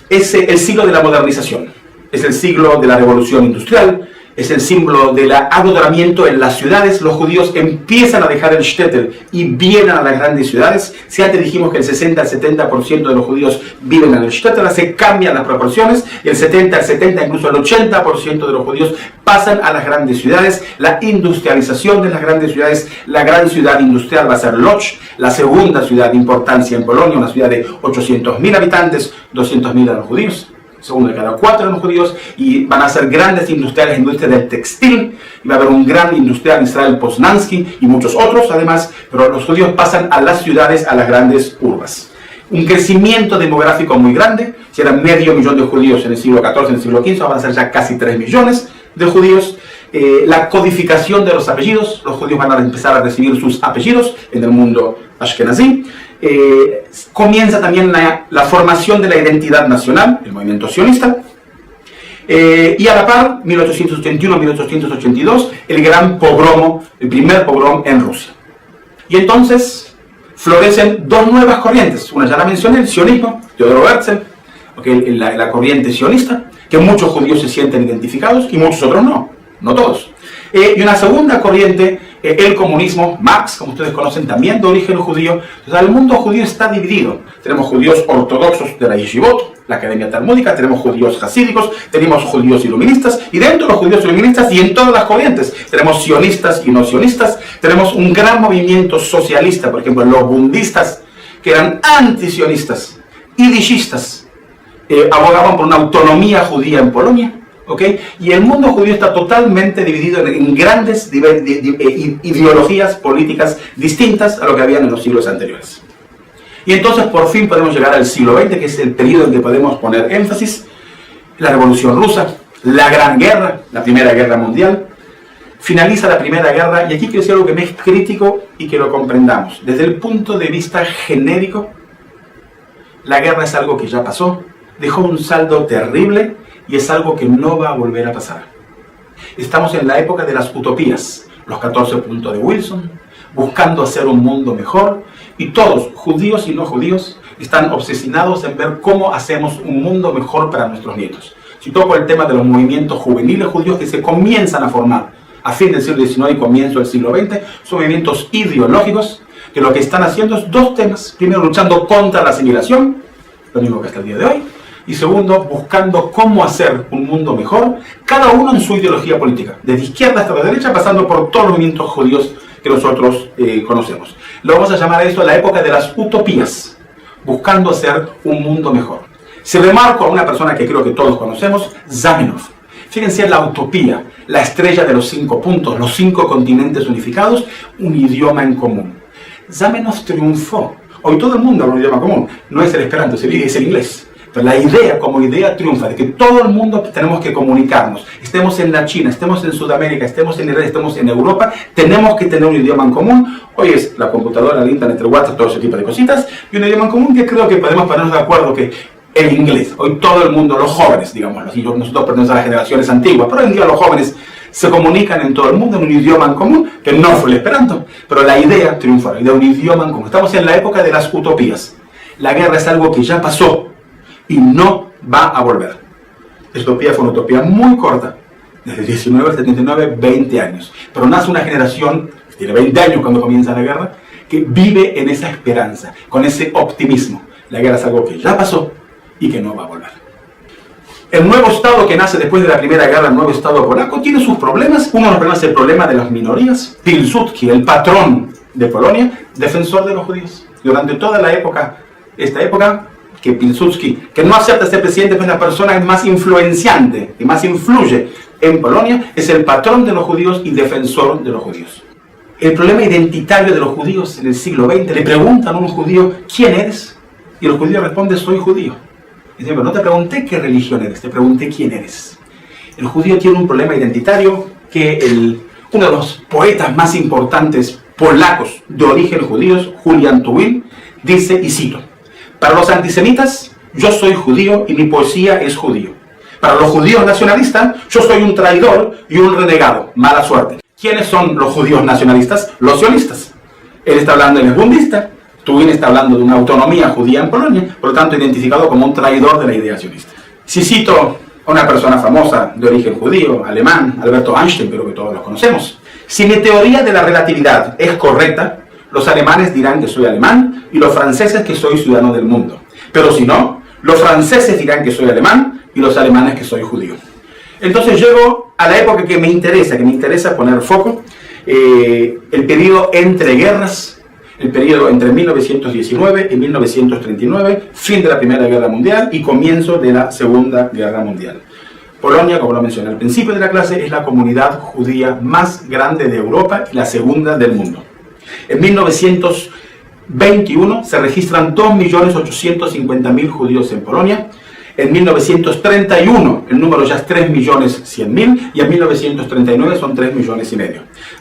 es el siglo de la modernización, es el siglo de la revolución industrial, es el símbolo del adoramiento en las ciudades. Los judíos empiezan a dejar el shtetl y vienen a las grandes ciudades. Si antes dijimos que el 60 al 70% de los judíos viven en el shtetl, ahora se cambian las proporciones, el 70 al 70, incluso el 80% de los judíos pasan a las grandes ciudades. La industrialización de las grandes ciudades, la gran ciudad industrial va a ser Łódź, la segunda ciudad de importancia en Polonia, una ciudad de 800.000 habitantes, 200.000 de los judíos. Segundo de cada 4 de los judíos, y van a ser grandes industriales, industria del textil, y va a haber un gran industrial, Israel Poznański, y muchos otros además, pero los judíos pasan a las ciudades, a las grandes urbes. Un crecimiento demográfico muy grande, si eran 500.000 de judíos en el siglo XIV, en el siglo XV, van a ser ya casi 3 millones de judíos. La codificación de los apellidos, los judíos van a empezar a recibir sus apellidos en el mundo ashkenazí. Comienza también la formación de la identidad nacional, el movimiento sionista, y a la par, 1881-1882, el gran pogromo, el primer pogrom en Rusia. Y entonces florecen dos nuevas corrientes, una ya la mencioné, el sionismo, Teodoro Herzl, okay, la corriente sionista, que muchos judíos se sienten identificados y muchos otros no todos. Y una segunda corriente, el comunismo, Marx, como ustedes conocen, también de origen judío. Entonces, el mundo judío está dividido. Tenemos judíos ortodoxos de la yeshivot, la academia talmúdica, tenemos judíos hasídicos, tenemos judíos iluministas, y dentro de los judíos iluministas y en todas las corrientes, tenemos sionistas y no sionistas, tenemos un gran movimiento socialista, por ejemplo, los bundistas, que eran antisionistas, yiddishistas, abogaban por una autonomía judía en Polonia. ¿Okay? Y el mundo judío está totalmente dividido en grandes ideologías políticas distintas a lo que habían en los siglos anteriores. Y entonces por fin podemos llegar al siglo XX, que es el periodo en que podemos poner énfasis: la Revolución Rusa, la Gran Guerra, la Primera Guerra Mundial. Finaliza la Primera Guerra, y aquí quiero decir algo que me es crítico y que lo comprendamos. Desde el punto de vista genérico, la guerra es algo que ya pasó, dejó un saldo terrible, y es algo que no va a volver a pasar. Estamos en la época de las utopías, los 14 puntos de Wilson, buscando hacer un mundo mejor, y todos, judíos y no judíos, están obsesionados en ver cómo hacemos un mundo mejor para nuestros nietos. Si toco el tema de los movimientos juveniles judíos que se comienzan a formar a fin del siglo XIX y comienzo del siglo XX, son movimientos ideológicos que lo que están haciendo es dos temas. Primero, luchando contra la asimilación, lo mismo que hasta el día de hoy, y segundo, buscando cómo hacer un mundo mejor, cada uno en su ideología política, desde izquierda hasta la derecha, pasando por todos los movimientos judíos que nosotros conocemos. Lo vamos a llamar a esto la época de las utopías, buscando hacer un mundo mejor. Se remarco a una persona que creo que todos conocemos, Zamenhof, Fíjense la utopía, la estrella de los 5 puntos, los 5 continentes unificados, un idioma en común. Zamenhof triunfó. Hoy todo el mundo habla un idioma común. No es el esperanto, es el inglés. Pero la idea como idea triunfa, de que todo el mundo tenemos que comunicarnos. Estemos en la China, estemos en Sudamérica, estemos en Israel, estemos en Europa, tenemos que tener un idioma en común. Hoy es la computadora, el internet, el WhatsApp, todo ese tipo de cositas. Y un idioma en común que creo que podemos ponernos de acuerdo que el inglés. Hoy todo el mundo, los jóvenes, digamos, nosotros pertenecemos a las generaciones antiguas, pero hoy en día los jóvenes se comunican en todo el mundo en un idioma en común, que no fue el esperanto, pero la idea triunfó, la idea de un idioma en común. Estamos en la época de las utopías. La guerra es algo que ya pasó y no va a volver. Esta utopía fue una utopía muy corta, desde 19 al 79, 20 años. Pero nace una generación, que tiene 20 años cuando comienza la guerra, que vive en esa esperanza, con ese optimismo. La guerra es algo que ya pasó y que no va a volver. El nuevo Estado que nace después de la Primera Guerra, el nuevo Estado polaco, tiene sus problemas. Uno de los problemas es el problema de las minorías. Pilsudski, el patrón de Polonia, defensor de los judíos. Durante toda la época, esta época, que Pilsudski, que no acepta ser presidente, pues la persona más influenciante, que más influye en Polonia, es el patrón de los judíos y defensor de los judíos. El problema identitario de los judíos en el siglo XX, le preguntan a un judío, ¿quién eres? Y el judío responde, soy judío. Y dice, pero no te pregunté qué religión eres, te pregunté quién eres. El judío tiene un problema identitario que uno de los poetas más importantes polacos de origen judíos, Julian Tuwim, dice, y cito, para los antisemitas, yo soy judío y mi poesía es judío. Para los judíos nacionalistas, yo soy un traidor y un renegado. Mala suerte. ¿Quiénes son los judíos nacionalistas? Los sionistas. Él está hablando, él es bundista. Tuwim está hablando de una autonomía judía en Polonia, por lo tanto identificado como un traidor de la idea sionista. Si cito a una persona famosa de origen judío, alemán, Alberto Einstein, pero que todos los conocemos. Si mi teoría de la relatividad es correcta, los alemanes dirán que soy alemán y los franceses que soy ciudadano del mundo. Pero si no, los franceses dirán que soy alemán y los alemanes que soy judío. Entonces llego a la época que me interesa poner foco, el periodo entre guerras, el periodo entre 1919 y 1939, fin de la Primera Guerra Mundial y comienzo de la Segunda Guerra Mundial. Polonia, como lo mencioné al principio de la clase, es la comunidad judía más grande de Europa y la segunda del mundo. En 1921 se registran 2.850.000 judíos en Polonia. En 1931 el número ya es 3.100.000 y en 1939 son 3,5 millones.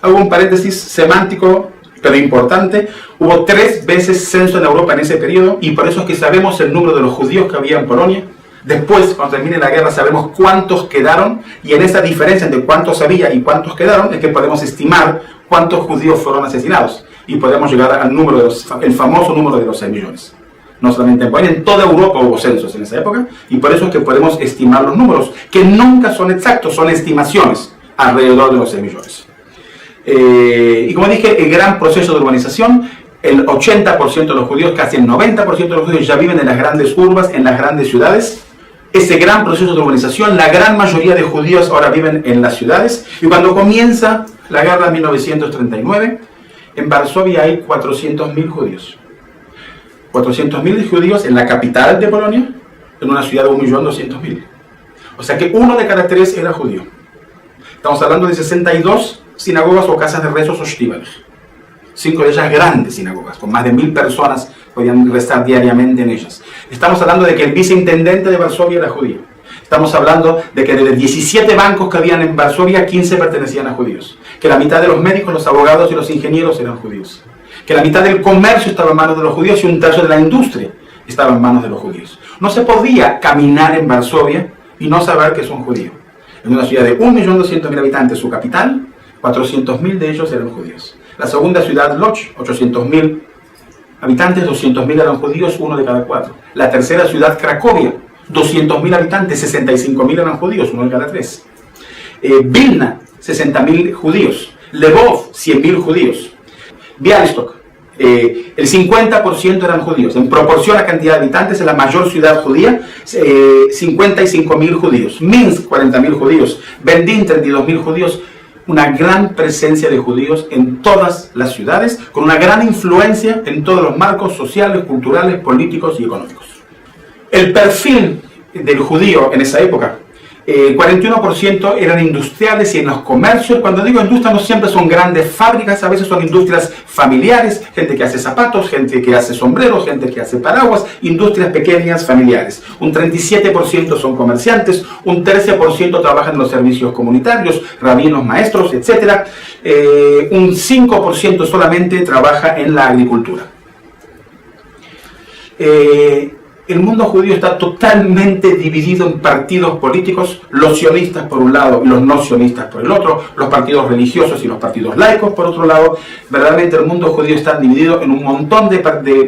Hago un paréntesis semántico pero importante. Hubo 3 veces censo en Europa en ese periodo y por eso es que sabemos el número de los judíos que había en Polonia. Después, cuando termine la guerra, sabemos cuántos quedaron y en esa diferencia entre cuántos había y cuántos quedaron es que podemos estimar cuántos judíos fueron asesinados y podemos llegar al número el famoso número de los 6 millones. No solamente en Polonia, en toda Europa hubo censos en esa época y por eso es que podemos estimar los números, que nunca son exactos, son estimaciones alrededor de los 6 millones. Y como dije, el gran proceso de urbanización, el 80% de los judíos, casi el 90% de los judíos ya viven en las grandes urbes, en las grandes ciudades. Ese gran proceso de urbanización, la gran mayoría de judíos ahora viven en las ciudades. Y cuando comienza la guerra de 1939, en Varsovia hay 400.000 judíos. 400.000 judíos en la capital de Polonia, en una ciudad de 1.200.000. O sea que 1 de cada 3 era judío. Estamos hablando de 62 sinagogas o casas de rezos o shtibalej. 5 de ellas grandes sinagogas, con más de 1.000 personas podían rezar diariamente en ellas. Estamos hablando de que el viceintendente de Varsovia era judío. Estamos hablando de que de 17 bancos que habían en Varsovia, 15 pertenecían a judíos. Que la mitad de los médicos, los abogados y los ingenieros eran judíos. Que la mitad del comercio estaba en manos de los judíos y un tercio de la industria estaba en manos de los judíos. No se podía caminar en Varsovia y no saber que es un judío. En una ciudad de 1.200.000 habitantes, su capital, 400.000 de ellos eran judíos. La segunda ciudad, Lodz, 800.000 habitantes, 200.000 eran judíos, 1 de cada 4. La tercera ciudad, Cracovia, 200.000 habitantes, 65.000 eran judíos, 1 de cada 3. Vilna, 60.000 judíos. Lvov, 100.000 judíos. Białystok, el 50% eran judíos. En proporción a cantidad de habitantes, es la mayor ciudad judía, 55.000 judíos. Minsk, 40.000 judíos. Berlín, 32.000 judíos. Una gran presencia de judíos en todas las ciudades, con una gran influencia en todos los marcos sociales, culturales, políticos y económicos. El perfil del judío en esa época 41% eran industriales y en los comercios. Cuando digo industria no siempre son grandes fábricas, a veces son industrias familiares, gente que hace zapatos, gente que hace sombreros, gente que hace paraguas, industrias pequeñas familiares. Un 37% son comerciantes, un 13% trabajan en los servicios comunitarios, rabinos, maestros, etc. Un 5% solamente trabaja en la agricultura. El mundo judío está totalmente dividido en partidos políticos, los sionistas por un lado y los no sionistas por el otro, los partidos religiosos y los partidos laicos por otro lado. Verdaderamente el mundo judío está dividido en un montón de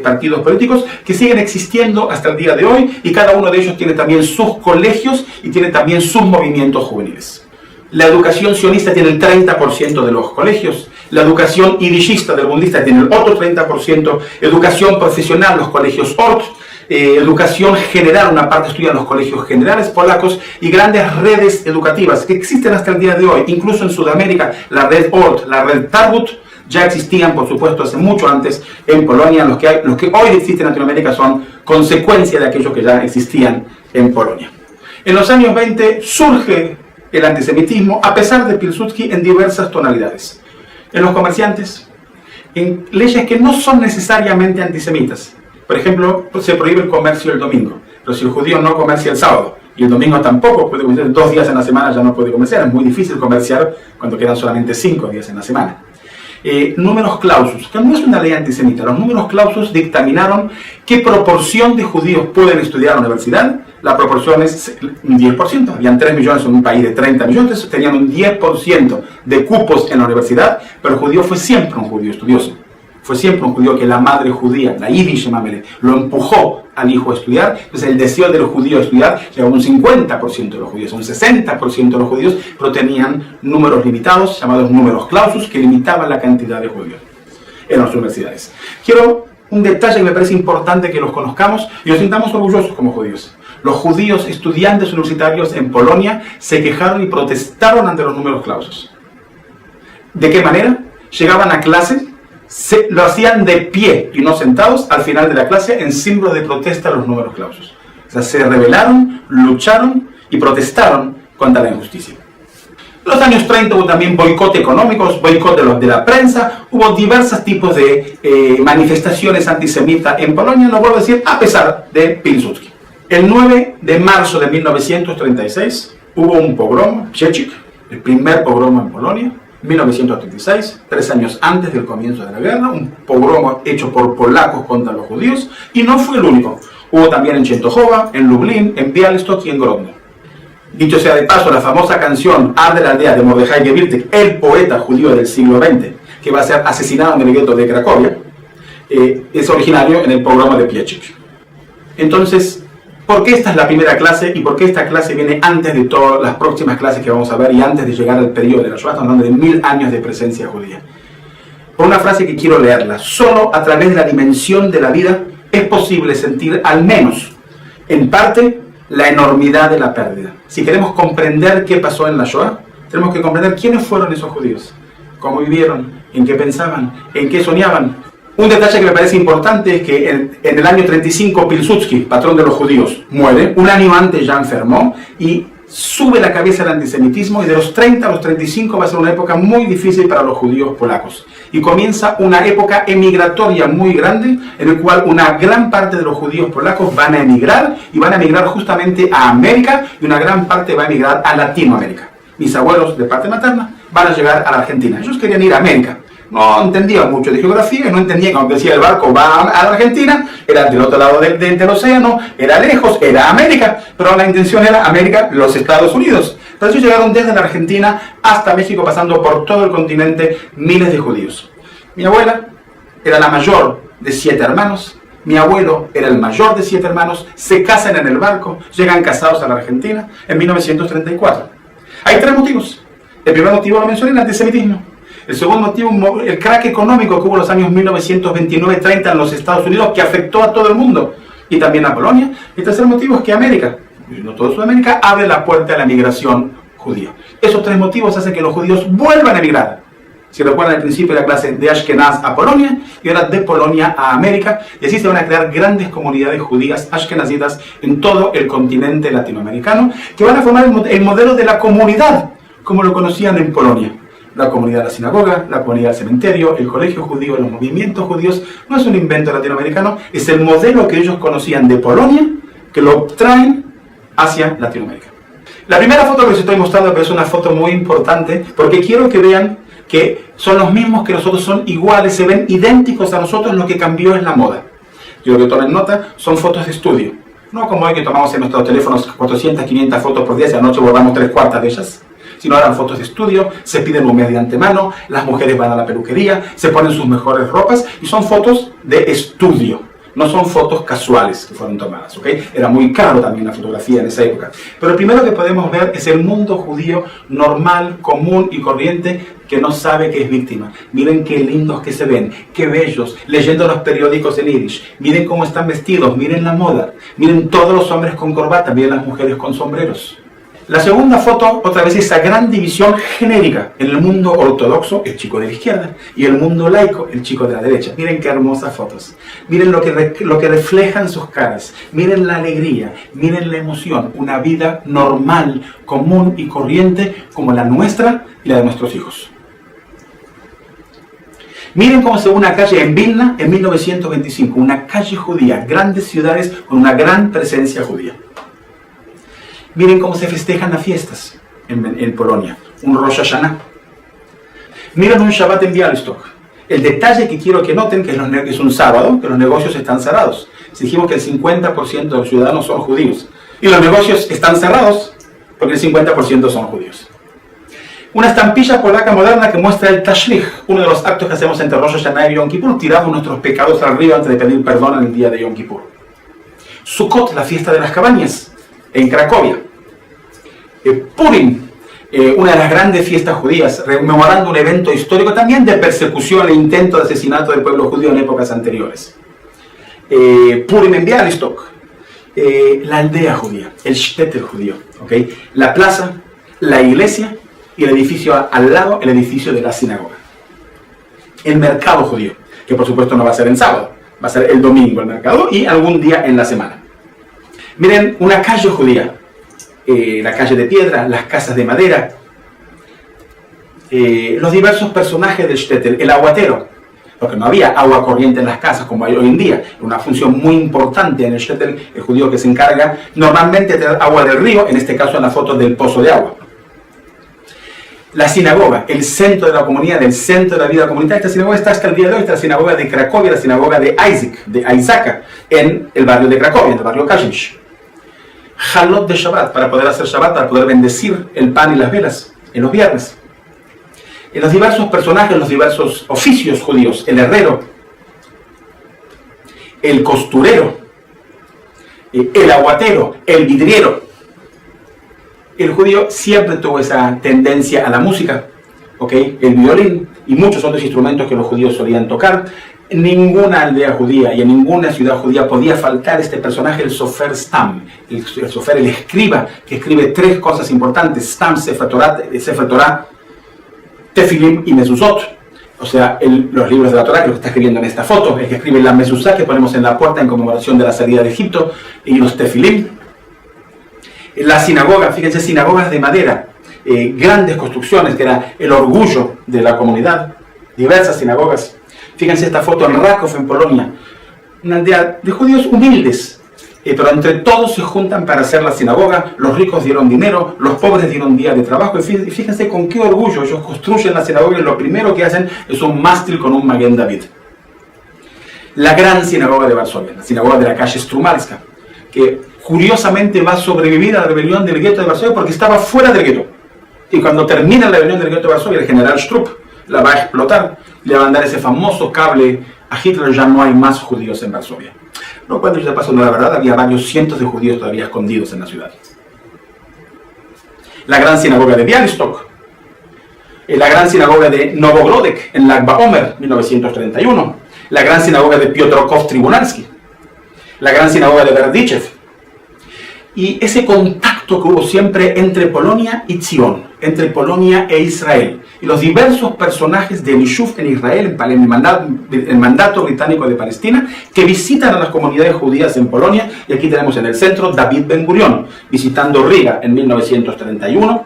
partidos políticos que siguen existiendo hasta el día de hoy, y cada uno de ellos tiene también sus colegios y tiene también sus movimientos juveniles. La educación sionista tiene el 30% de los colegios, la educación yidishista del budista tiene el otro 30%, educación profesional, los colegios Ort, educación general, una parte estudia en los colegios generales polacos, y grandes redes educativas que existen hasta el día de hoy, incluso en Sudamérica, la red Ort, la red Tarbut, ya existían por supuesto hace mucho antes en Polonia. Los que hoy existen en Latinoamérica son consecuencia de aquellos que ya existían en Polonia. En los años 20 surge el antisemitismo, a pesar de Pilsudski, en diversas tonalidades. En los comerciantes, en leyes que no son necesariamente antisemitas. Por ejemplo, se prohíbe el comercio el domingo, pero si el judío no comercia el sábado y el domingo tampoco puede comerciar, 2 días en la semana ya no puede comerciar, es muy difícil comerciar cuando quedan solamente 5 días en la semana. Números clausus, que no es una ley antisemita. Los números clausus dictaminaron qué proporción de judíos pueden estudiar en la universidad. La proporción es un 10%, habían 3 millones en un país de 30 millones, tenían un 10% de cupos en la universidad, pero el judío fue siempre un judío estudioso. Fue siempre un judío que la madre judía, la Yiddish Mamele, lo empujó al hijo a estudiar. Entonces el deseo del judío a estudiar llegó a un 50% de los judíos, un 60% de los judíos, pero tenían números limitados, llamados números clausus, que limitaban la cantidad de judíos en las universidades. Quiero un detalle que me parece importante que los conozcamos y nos sintamos orgullosos como judíos. Los judíos estudiantes universitarios en Polonia se quejaron y protestaron ante los números clausus. ¿De qué manera? Llegaban a clase, lo hacían de pie y no sentados al final de la clase en símbolo de protesta a los números clausus. O sea, se rebelaron, lucharon y protestaron contra la injusticia. En los años 30 hubo también boicot económicos, boicot de la prensa, hubo diversos tipos de manifestaciones antisemitas en Polonia, lo vuelvo a decir, a pesar de Pilsudski. El 9 de marzo de 1936 hubo un pogrom, Piechik, el primer pogrom en Polonia, 1936, 3 años antes del comienzo de la guerra, un pogrom hecho por polacos contra los judíos, y no fue el único. Hubo también en Częstochowa, en Lublin, en Białystok y en Grodno. Dicho sea de paso, la famosa canción Arde la aldea de Mordechai Gewirtek, el poeta judío del siglo XX, que va a ser asesinado en el gueto de Cracovia, es originario en el pogrom de Piechik. Entonces, ¿por qué esta es la primera clase y por qué esta clase viene antes de todas las próximas clases que vamos a ver y antes de llegar al periodo de la Shoah? Estamos hablando de 1000 años de presencia judía. Por una frase que quiero leerla: solo a través de la dimensión de la vida es posible sentir, al menos en parte, la enormidad de la pérdida. Si queremos comprender qué pasó en la Shoah, tenemos que comprender quiénes fueron esos judíos, cómo vivieron, en qué pensaban, en qué soñaban. Un detalle que me parece importante es que en el año 35 Pilsudski, patrón de los judíos, muere. Un año antes ya enfermó y sube la cabeza el antisemitismo, y de los 30 a los 35 va a ser una época muy difícil para los judíos polacos. Y comienza una época emigratoria muy grande, en el cual una gran parte de los judíos polacos van a emigrar, y van a emigrar justamente a América, y una gran parte va a emigrar a Latinoamérica. Mis abuelos de parte materna van a llegar a la Argentina. Ellos querían ir a América. No entendían mucho de geografía, no entendían, cuando decía el barco va a la Argentina, era del otro lado del océano, era lejos, era América, pero la intención era América, los Estados Unidos. Entonces ellos llegaron desde la Argentina hasta México, pasando por todo el continente, miles de judíos. Mi abuela era la mayor de 7 hermanos, mi abuelo era el mayor de 7 hermanos, se casan en el barco, llegan casados a la Argentina en 1934. Hay 3 motivos. El primer motivo lo mencioné, el antisemitismo. El segundo motivo, el crack económico que hubo en los años 1929-30 en los Estados Unidos, que afectó a todo el mundo y también a Polonia. El tercer motivo es que América, no toda Sudamérica, abre la puerta a la migración judía. Esos 3 motivos hacen que los judíos vuelvan a emigrar Si recuerdan, al principio la clase de Ashkenaz a Polonia y ahora de Polonia a América, y así se van a crear grandes comunidades judías ashkenazitas en todo el continente latinoamericano, que van a formar el modelo de la comunidad, como lo conocían en Polonia. La comunidad de la sinagoga, la comunidad del cementerio, el colegio judío, los movimientos judíos, no es un invento latinoamericano, es el modelo que ellos conocían de Polonia, que lo traen hacia Latinoamérica. La primera foto que les estoy mostrando es una foto muy importante, porque quiero que vean que son los mismos que nosotros, son iguales, se ven idénticos a nosotros, lo que cambió es la moda. Yo que tomen nota, son fotos de estudio. No como hoy que tomamos en nuestros teléfonos 400, 500 fotos por día, y anoche borramos 3/4 de ellas. Sino eran fotos de estudio, se piden un mes de antemano, las mujeres van a la peluquería, se ponen sus mejores ropas y son fotos de estudio. No son fotos casuales que fueron tomadas, ¿ok? Era muy caro también la fotografía en esa época. Pero lo primero que podemos ver es el mundo judío normal, común y corriente que no sabe que es víctima. Miren qué lindos que se ven, qué bellos, leyendo los periódicos en Yiddish. Miren cómo están vestidos, miren la moda. Miren todos los hombres con corbata, miren las mujeres con sombreros. La segunda foto, otra vez, esa gran división genérica. En el mundo ortodoxo, el chico de la izquierda, y el mundo laico, el chico de la derecha. Miren qué hermosas fotos. Miren lo que reflejan sus caras. Miren la alegría, miren la emoción. Una vida normal, común y corriente como la nuestra y la de nuestros hijos. Miren cómo se ve una calle en Vilna en 1925. Una calle judía, grandes ciudades con una gran presencia judía. Miren cómo se festejan las fiestas en Polonia, un Rosh Hashanah. Miren un Shabbat en Białystok. El detalle que quiero que noten que es un sábado, que los negocios están cerrados. Si dijimos que el 50% de los ciudadanos son judíos y los negocios están cerrados porque el 50% son judíos. Una estampilla polaca moderna que muestra el Tashlich, uno de los actos que hacemos entre Rosh Hashanah y Yom Kippur, tiramos nuestros pecados al río antes de pedir perdón en el día de Yom Kippur. Sukkot, la fiesta de las cabañas, en Cracovia. Purim, una de las grandes fiestas judías, rememorando un evento histórico también de persecución e intento de asesinato del pueblo judío en épocas anteriores. Purim en Białystok, la aldea judía, el shtetl judío, ¿okay? La plaza, la iglesia y el edificio al lado, el edificio de la sinagoga. El mercado judío, que por supuesto no va a ser en sábado, va a ser el domingo el mercado y algún día en la semana. Miren, una calle judía, la calle de piedra, las casas de madera, los diversos personajes del shtetl, el aguatero, porque no había agua corriente en las casas como hay hoy en día, una función muy importante en el shtetl, el judío que se encarga normalmente de tener agua del río, en este caso en la foto del pozo de agua. La sinagoga, el centro de la comunidad, el centro de la vida comunitaria. Esta sinagoga está hasta el día de hoy, esta sinagoga de Cracovia, la sinagoga de Isaac, en el barrio de Cracovia, en el barrio Kazimierz. Halot de Shabbat, para poder hacer Shabbat, para poder bendecir el pan y las velas en los viernes. En los diversos personajes, los diversos oficios judíos, el herrero, el costurero, el aguatero, el vidriero. El judío siempre tuvo esa tendencia a la música, ¿okay? El violín y muchos otros instrumentos que los judíos solían tocar. En ninguna aldea judía y en ninguna ciudad judía podía faltar este personaje, el Sofer Stam, el Sofer, el escriba, que escribe tres cosas importantes: Stam, Sefer Torah, Tefilim y Mezuzot. O sea, los libros de la Torah, que lo está escribiendo en esta foto, el que escribe la Mezuzá, que ponemos en la puerta en conmemoración de la salida de Egipto, y los Tefilim. La sinagoga, fíjense, sinagogas de madera, grandes construcciones, que era el orgullo de la comunidad, diversas sinagogas. Fíjense esta foto en Raków, en Polonia, una aldea de judíos humildes, pero entre todos se juntan para hacer la sinagoga. Los ricos dieron dinero, los pobres dieron día de trabajo, y fíjense con qué orgullo ellos construyen la sinagoga, y lo primero que hacen es un mástil con un Maguen David. La gran sinagoga de Varsovia, la sinagoga de la calle Strumarska, que curiosamente va a sobrevivir a la rebelión del gueto de Varsovia porque estaba fuera del gueto. Y cuando termina la rebelión del gueto de Varsovia, el general Stroop la va a explotar, le va a mandar ese famoso cable a Hitler: ya no hay más judíos en Varsovia. No, cuando yo te paso, no, la verdad, había varios cientos de judíos todavía escondidos en la ciudad. La gran sinagoga de Białystok, la gran sinagoga de Novogrodek en Lag BaOmer, 1931, la gran sinagoga de Piotrków Tribunalski, la gran sinagoga de Berdichev, y ese contacto que hubo siempre entre Polonia y Zion, entre Polonia e Israel. y los diversos personajes del Yishuv en Israel, en el mandato británico de Palestina, que visitan a las comunidades judías en Polonia. Y aquí tenemos en el centro David Ben Gurión, visitando Riga en 1931.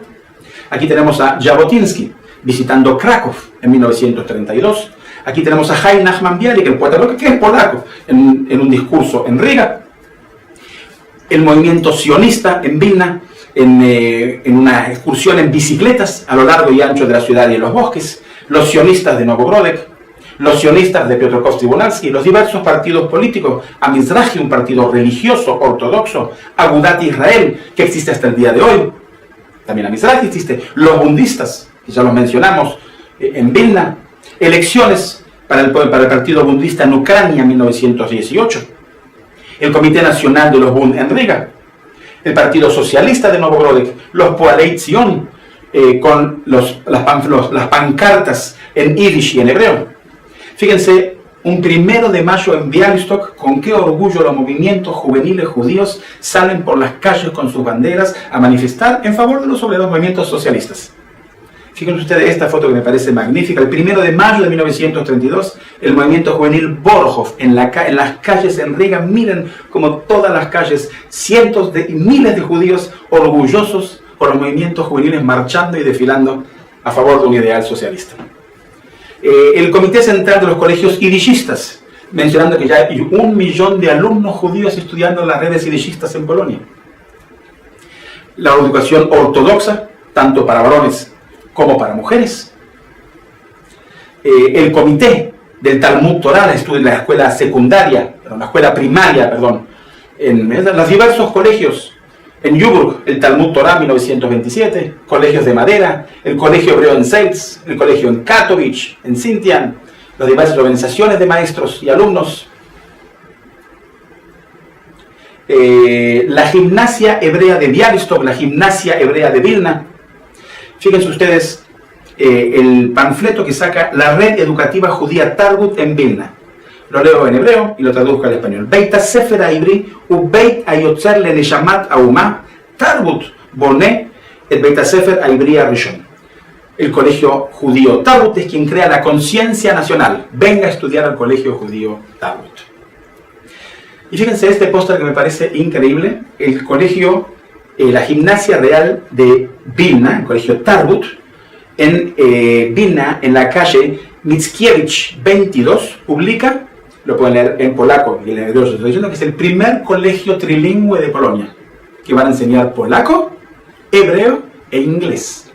Aquí tenemos a Jabotinsky, visitando Krakow en 1932. Aquí tenemos a Chaim Nachman Bialik, el poeta que es polaco, en un discurso en Riga. El movimiento sionista en Vilna, en una excursión en bicicletas a lo largo y ancho de la ciudad y en los bosques. Los sionistas de Novogrodek, los sionistas de Piotrków Tribunalski, los diversos partidos políticos, Amizrahi, un partido religioso ortodoxo, Agudat Israel, que existe hasta el día de hoy. También Amizrahi existe. Los bundistas, que ya los mencionamos, en Vilna. Elecciones para el partido bundista en Ucrania en 1918. El Comité Nacional de los Bund en Riga. El Partido Socialista de Novogrodek. Los Poalei Zion, con las pancartas en yiddish y en hebreo. Fíjense, un 1 de mayo en Białystok, con qué orgullo los movimientos juveniles judíos salen por las calles con sus banderas a manifestar en favor de los obreros movimientos socialistas. Fíjense ustedes esta foto que me parece magnífica. El 1 de mayo de 1932, el movimiento juvenil Borjov en las calles en Riga. Miren como todas las calles, cientos y miles de judíos orgullosos por los movimientos juveniles marchando y desfilando a favor de un ideal socialista. El Comité Central de los Colegios Yiddishistas, mencionando que ya hay 1 millón de alumnos judíos estudiando en las redes yiddishistas en Polonia. La educación ortodoxa, tanto para varones como para mujeres. El comité del Talmud Torah, la escuela secundaria, la escuela primaria, en los diversos colegios. En Yuburg, el Talmud Torah 1927, colegios de madera, el colegio hebreo en Zeitz, el colegio en Katowice, en Sintian, las diversas organizaciones de maestros y alumnos. La gimnasia hebrea de Białystok, la gimnasia hebrea de Vilna. Fíjense ustedes el panfleto que saca la red educativa judía Tarbut en Vilna. Lo leo en hebreo y lo traduzco al español. Beit HaSefer HaIbri u Beit HaYotzer LeNeshamat HaUmah Tarbut Boné et Beit HaSefer HaIbri HaRishon. El colegio judío Tarbut es quien crea la conciencia nacional. Venga a estudiar al colegio judío Tarbut. Y fíjense este póster que me parece increíble. El colegio, la gimnasia real de Vilna, el colegio Tarbut, en Vilna, en la calle Mickiewicz 22, publica, lo pueden leer en polaco y en hebreo, estoy diciendo que es el primer colegio trilingüe de Polonia, que van a enseñar polaco, hebreo e inglés.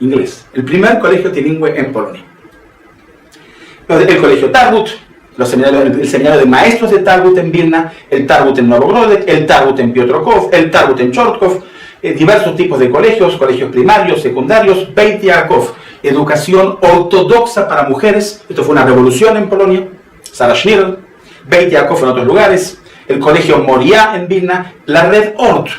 El primer colegio trilingüe en Polonia. El colegio Tarbut, el seminario de maestros de Tarbut en Vilna, el Tarbut en Novogrodek, el Tarbut en Piotrków, el Tarbut en Chortkov, diversos tipos de colegios primarios, secundarios, Beit Yaakov, educación ortodoxa para mujeres. Esto fue una revolución en Polonia. Sarah Schnirl, Beit Yaakov en otros lugares, el colegio Moria en Vilna, la red Ort.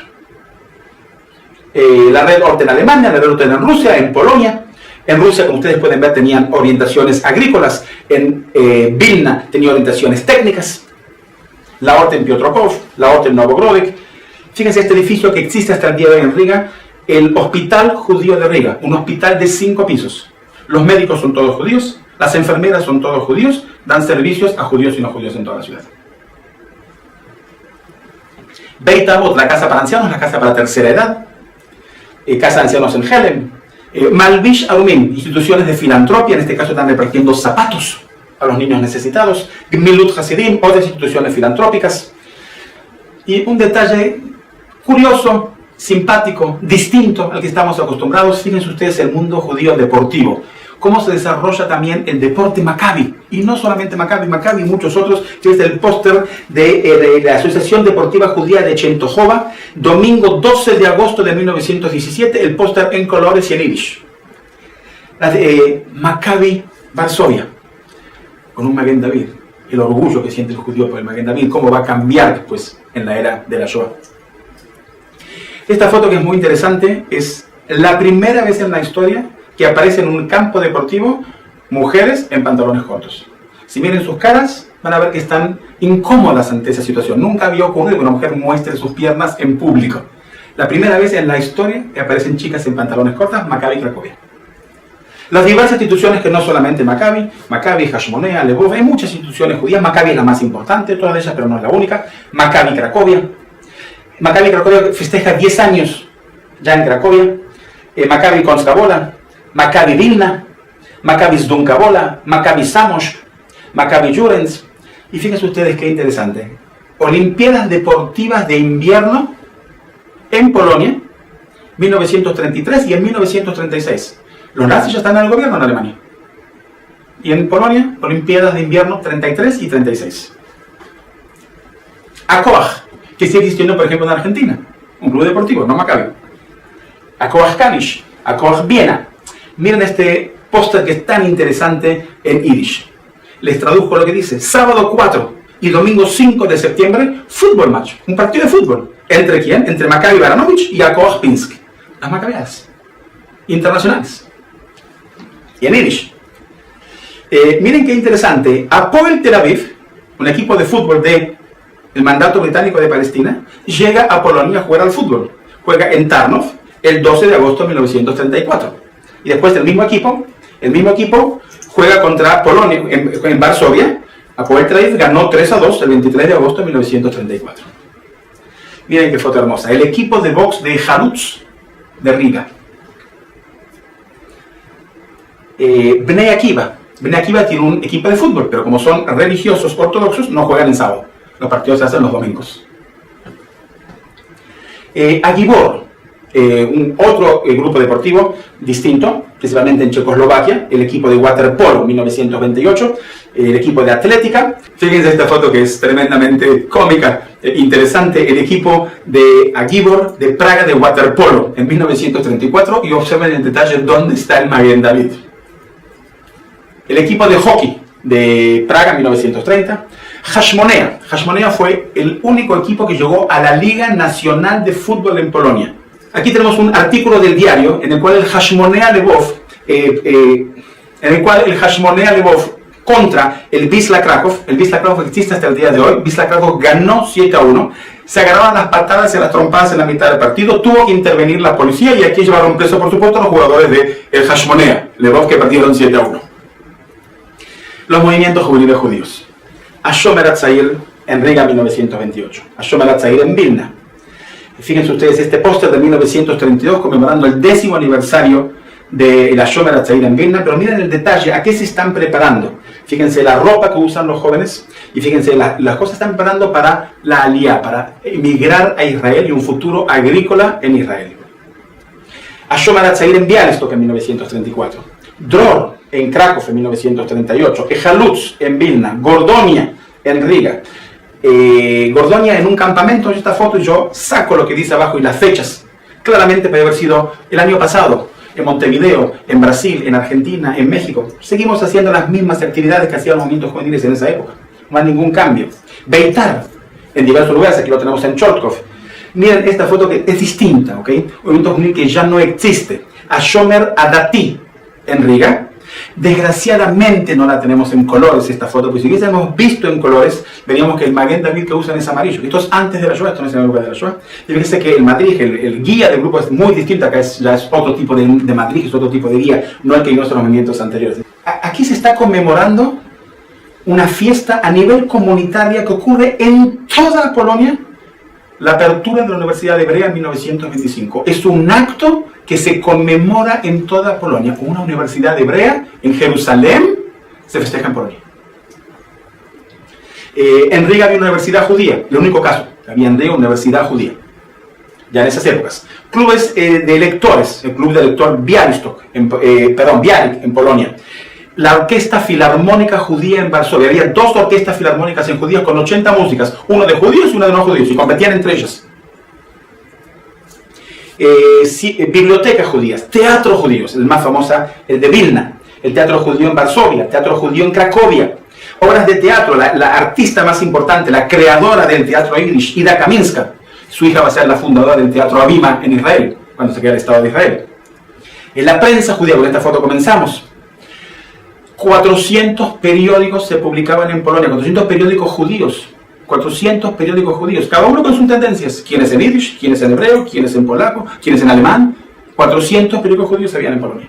La red Ort en Alemania, la red Ort en Rusia, en Polonia. En Rusia, como ustedes pueden ver, tenían orientaciones agrícolas. En Vilna tenía orientaciones técnicas. La Ort en Piotrków, la Ort en Novogrodek. Fíjense este edificio que existe hasta el día de hoy en Riga, el Hospital Judío de Riga, un hospital de 5 pisos. Los médicos son todos judíos, las enfermeras son todos judíos, dan servicios a judíos y no judíos en toda la ciudad. Beit Avot, la casa para ancianos, la casa para tercera edad, casa de ancianos en Helem. Malvish Arumim, instituciones de filantropía, en este caso están repartiendo zapatos a los niños necesitados. Gmilut Hasidim, otras instituciones filantrópicas. Y un detalle curioso, simpático, distinto al que estamos acostumbrados. Fíjense ustedes el mundo judío deportivo, cómo se desarrolla también el deporte Maccabi, y no solamente Maccabi y muchos otros, que es el póster de la Asociación Deportiva Judía de Chentojova, domingo 12 de agosto de 1917, el póster en colores y en yiddish. Maccabi Varsovia, con un Maguen David, el orgullo que siente el judío por el Maguen David, cómo va a cambiar después en la era de la Shoah. Esta foto, que es muy interesante, es la primera vez en la historia que aparece en un campo deportivo mujeres en pantalones cortos. Si miren sus caras, van a ver que están incómodas ante esa situación. Nunca había ocurrido que una mujer muestre sus piernas en público. La primera vez en la historia que aparecen chicas en pantalones cortos, Maccabi Cracovia. Las diversas instituciones que no solamente Maccabi, Hashmonea, Lvov, hay muchas instituciones judías. Maccabi es la más importante de todas ellas, pero no es la única. Maccabi Cracovia. Maccabi Cracovia festeja 10 años ya en Cracovia. Maccabi Konskabola, Maccabi Vilna, Maccabi Zdunkabola, Maccabi Samos, Maccabi Jurens. Y fíjense ustedes qué interesante. Olimpiadas deportivas de invierno en Polonia, 1933 y en 1936. Los nazis ya están en el gobierno en Alemania. Y en Polonia, Olimpiadas de invierno 33 y 36. Akoach, que sigue existiendo, por ejemplo, en Argentina. Un club deportivo, no Maccabi. Akoach Kanish, Akoach Viena. Miren este póster que es tan interesante en Yiddish. Les traduzco lo que dice. Sábado 4 y domingo 5 de septiembre, fútbol match. Un partido de fútbol. ¿Entre quién? Entre Maccabi Baranovich y Akoach Pinsk. Las Maccabeas internacionales. Y en Yiddish. Miren qué interesante. Hapoel Tel Aviv, un equipo de fútbol del mandato británico de Palestina, llega a Polonia a jugar al fútbol. Juega en Tarnów el 12 de agosto de 1934. Y después el mismo equipo juega contra Polonia en Varsovia. Hapoel Tel Aviv ganó 3-2 el 23 de agosto de 1934. Miren qué foto hermosa. El equipo de box de Haruts de Riga. Bnei Akiva. Bnei Akiva tiene un equipo de fútbol, pero como son religiosos ortodoxos, no juegan en sábado. Los partidos se hacen los domingos. Agibor, otro grupo deportivo distinto, principalmente en Checoslovaquia, el equipo de waterpolo 1928, el equipo de atlética. Fíjense esta foto que es tremendamente cómica, interesante, el equipo de Agibor de Praga de waterpolo en 1934, y observen en detalle dónde está el Magen David. El equipo de hockey de Praga 1930. Hashmonea. Hashmonea fue el único equipo que llegó a la Liga Nacional de Fútbol en Polonia. Aquí tenemos un artículo del diario en el cual el Hashmonea Lvov contra el Wisla Kraków. El Wisla Kraków existe hasta el día de hoy. Wisla Kraków ganó 7-1. Se agarraban las patadas y las trompadas en la mitad del partido. Tuvo que intervenir la policía y aquí llevaron preso, por supuesto, a los jugadores del Hashmonea Lvov, que perdieron 7-1. Los movimientos juveniles judíos. Hashomer Hatzair en Riga 1928. Hashomer Hatzair en Vilna. Fíjense ustedes este póster de 1932 conmemorando el 10º aniversario de la Hashomer Hatzair en Vilna, pero miren el detalle, a qué se están preparando. Fíjense la ropa que usan los jóvenes y fíjense las cosas que están preparando para la Aliyah, para emigrar a Israel y un futuro agrícola en Israel. Hashomer Hatzair en Białystok en 1934. Dror en Kraków en 1938, Ejalutz en Vilna, Gordonia en Riga. Gordonia en un campamento, esta foto, y yo saco lo que dice abajo y las fechas. Claramente puede haber sido el año pasado, en Montevideo, en Brasil, en Argentina, en México. Seguimos haciendo las mismas actividades que hacían los movimientos juveniles en esa época. No hay ningún cambio. Beitar, en diversos lugares, aquí lo tenemos en Chortkov. Miren esta foto que es distinta, ¿ok? Un movimiento juvenil que ya no existe. Hashomer Adati en Riga. Desgraciadamente no la tenemos en colores esta foto, porque si hubiésemos visto en colores, veríamos que el Magen David que usan es amarillo. Esto es antes de la Shoah, esto no es en la época de la Shoah. Y fíjense que el Madrid, el guía del grupo es muy distinto, acá ya es otro tipo de Madrid, es otro tipo de guía, no el que vimos en los movimientos anteriores. Aquí se está conmemorando una fiesta a nivel comunitaria que ocurre en toda Polonia, la apertura de la Universidad Hebrea en 1925. Es un acto que se conmemora en toda Polonia. Una universidad hebrea en Jerusalén se festeja en Polonia. En Riga había una universidad judía, el único caso. Había en Riga una universidad judía, ya en esas épocas. Clubes de lectores, el club de lector Białystok, Bialik en Polonia. La Orquesta Filarmónica Judía en Varsovia. Había 2 orquestas filarmónicas en judías con 80 músicas, una de judíos y una de no judíos, y competían entre ellas. Bibliotecas judías, teatros judíos, el más famoso, el de Vilna, el teatro judío en Varsovia, el teatro judío en Cracovia. Obras de teatro, la artista más importante, la creadora del teatro Yiddish, Ida Kaminska. Su hija va a ser la fundadora del teatro Abima en Israel, cuando se crea el Estado de Israel. En la prensa judía, con esta foto comenzamos. 400 periódicos se publicaban en Polonia, 400 periódicos judíos. 400 periódicos judíos, cada uno con sus tendencias. ¿Quiénes en Yiddish? ¿Quiénes en hebreo? ¿Quiénes en polaco? ¿Quiénes en alemán? 400 periódicos judíos habían en Polonia.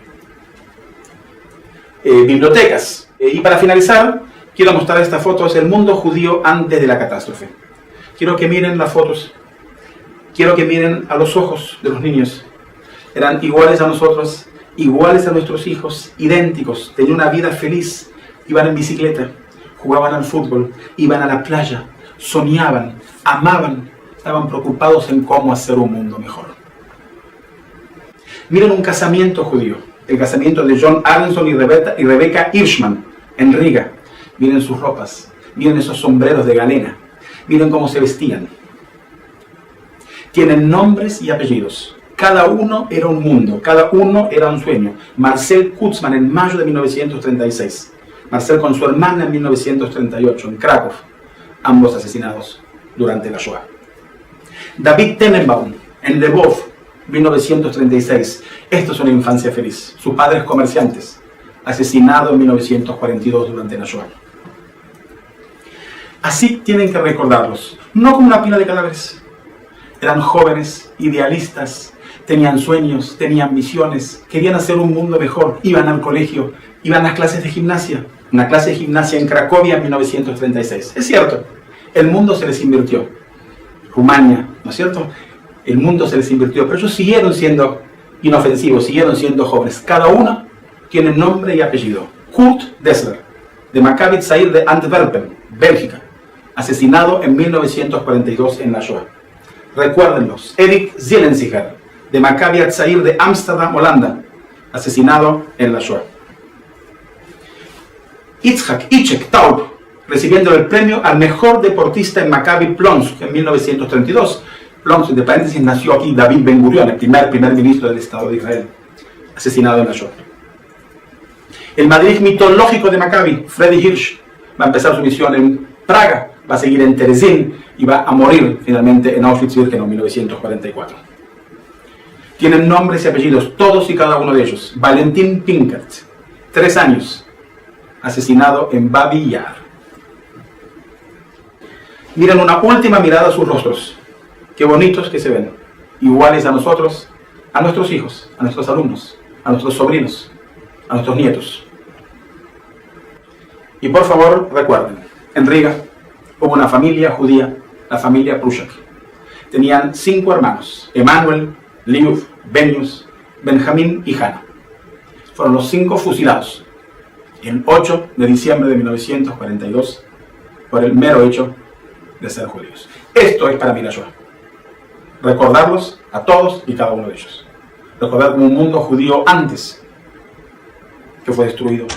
bibliotecas. Y para finalizar, quiero mostrar esta foto, es el mundo judío antes de la catástrofe. Quiero que miren las fotos, quiero que miren a los ojos de los niños. Eran iguales a nosotros, iguales a nuestros hijos, idénticos, tenían una vida feliz, iban en bicicleta, jugaban al fútbol, iban a la playa, soñaban, amaban, estaban preocupados en cómo hacer un mundo mejor. Miren un casamiento judío, el casamiento de John Aronson y Rebecca Hirschman en Riga. Miren sus ropas, miren esos sombreros de galena, miren cómo se vestían. Tienen nombres y apellidos. Cada uno era un mundo, cada uno era un sueño. Marcel Kutzman en mayo de 1936. Marcel con su hermana en 1938 en Krakow. Ambos asesinados durante la Shoah. David Tenenbaum en Lvov, 1936. Esto es una infancia feliz. Sus padres comerciantes. Asesinado en 1942 durante la Shoah. Así tienen que recordarlos. No como una pila de cadáveres. Eran jóvenes, idealistas, tenían sueños, tenían visiones, querían hacer un mundo mejor, iban al colegio, iban a las clases de gimnasia, una clase de gimnasia en Cracovia en 1936. Es cierto, el mundo se les invirtió. Rumania, ¿no es cierto? El mundo se les invirtió, pero ellos siguieron siendo inofensivos, siguieron siendo jóvenes. Cada uno tiene nombre y apellido. Kurt Dessler, de Maccabi Tzair de Antwerpen, Bélgica, asesinado en 1942 en la Shoah. Recuérdenlos. Eric Zielenziger, de Maccabi Tzair de Ámsterdam, Holanda, asesinado en la Shoah. Itzhak Taub, recibiendo el premio al mejor deportista en Maccabi Plonsk en 1932. Plonsk, de paréntesis, nació aquí David Ben Gurion, el primer ministro del Estado de Israel, asesinado en la Shoah. El Madrid mitológico de Maccabi, Freddy Hirsch, va a empezar su misión en Praga, va a seguir en Terezín y va a morir finalmente en Auschwitz-Birkenau en 1944. Tienen nombres y apellidos, todos y cada uno de ellos. Valentín Pinkert, 3 años, asesinado en Babi Yar. Miren una última mirada a sus rostros. Qué bonitos que se ven. Iguales a nosotros, a nuestros hijos, a nuestros alumnos, a nuestros sobrinos, a nuestros nietos. Y por favor, recuerden, en Riga hubo una familia judía, la familia Prushak. Tenían 5 hermanos, Emanuel, Liuv, Benius, Benjamín y Hannah. Fueron los 5 fusilados el 8 de diciembre de 1942 por el mero hecho de ser judíos. Esto es para mí la Shoah. Recordarlos a todos y cada uno de ellos. Recordar como un mundo judío antes que fue destruido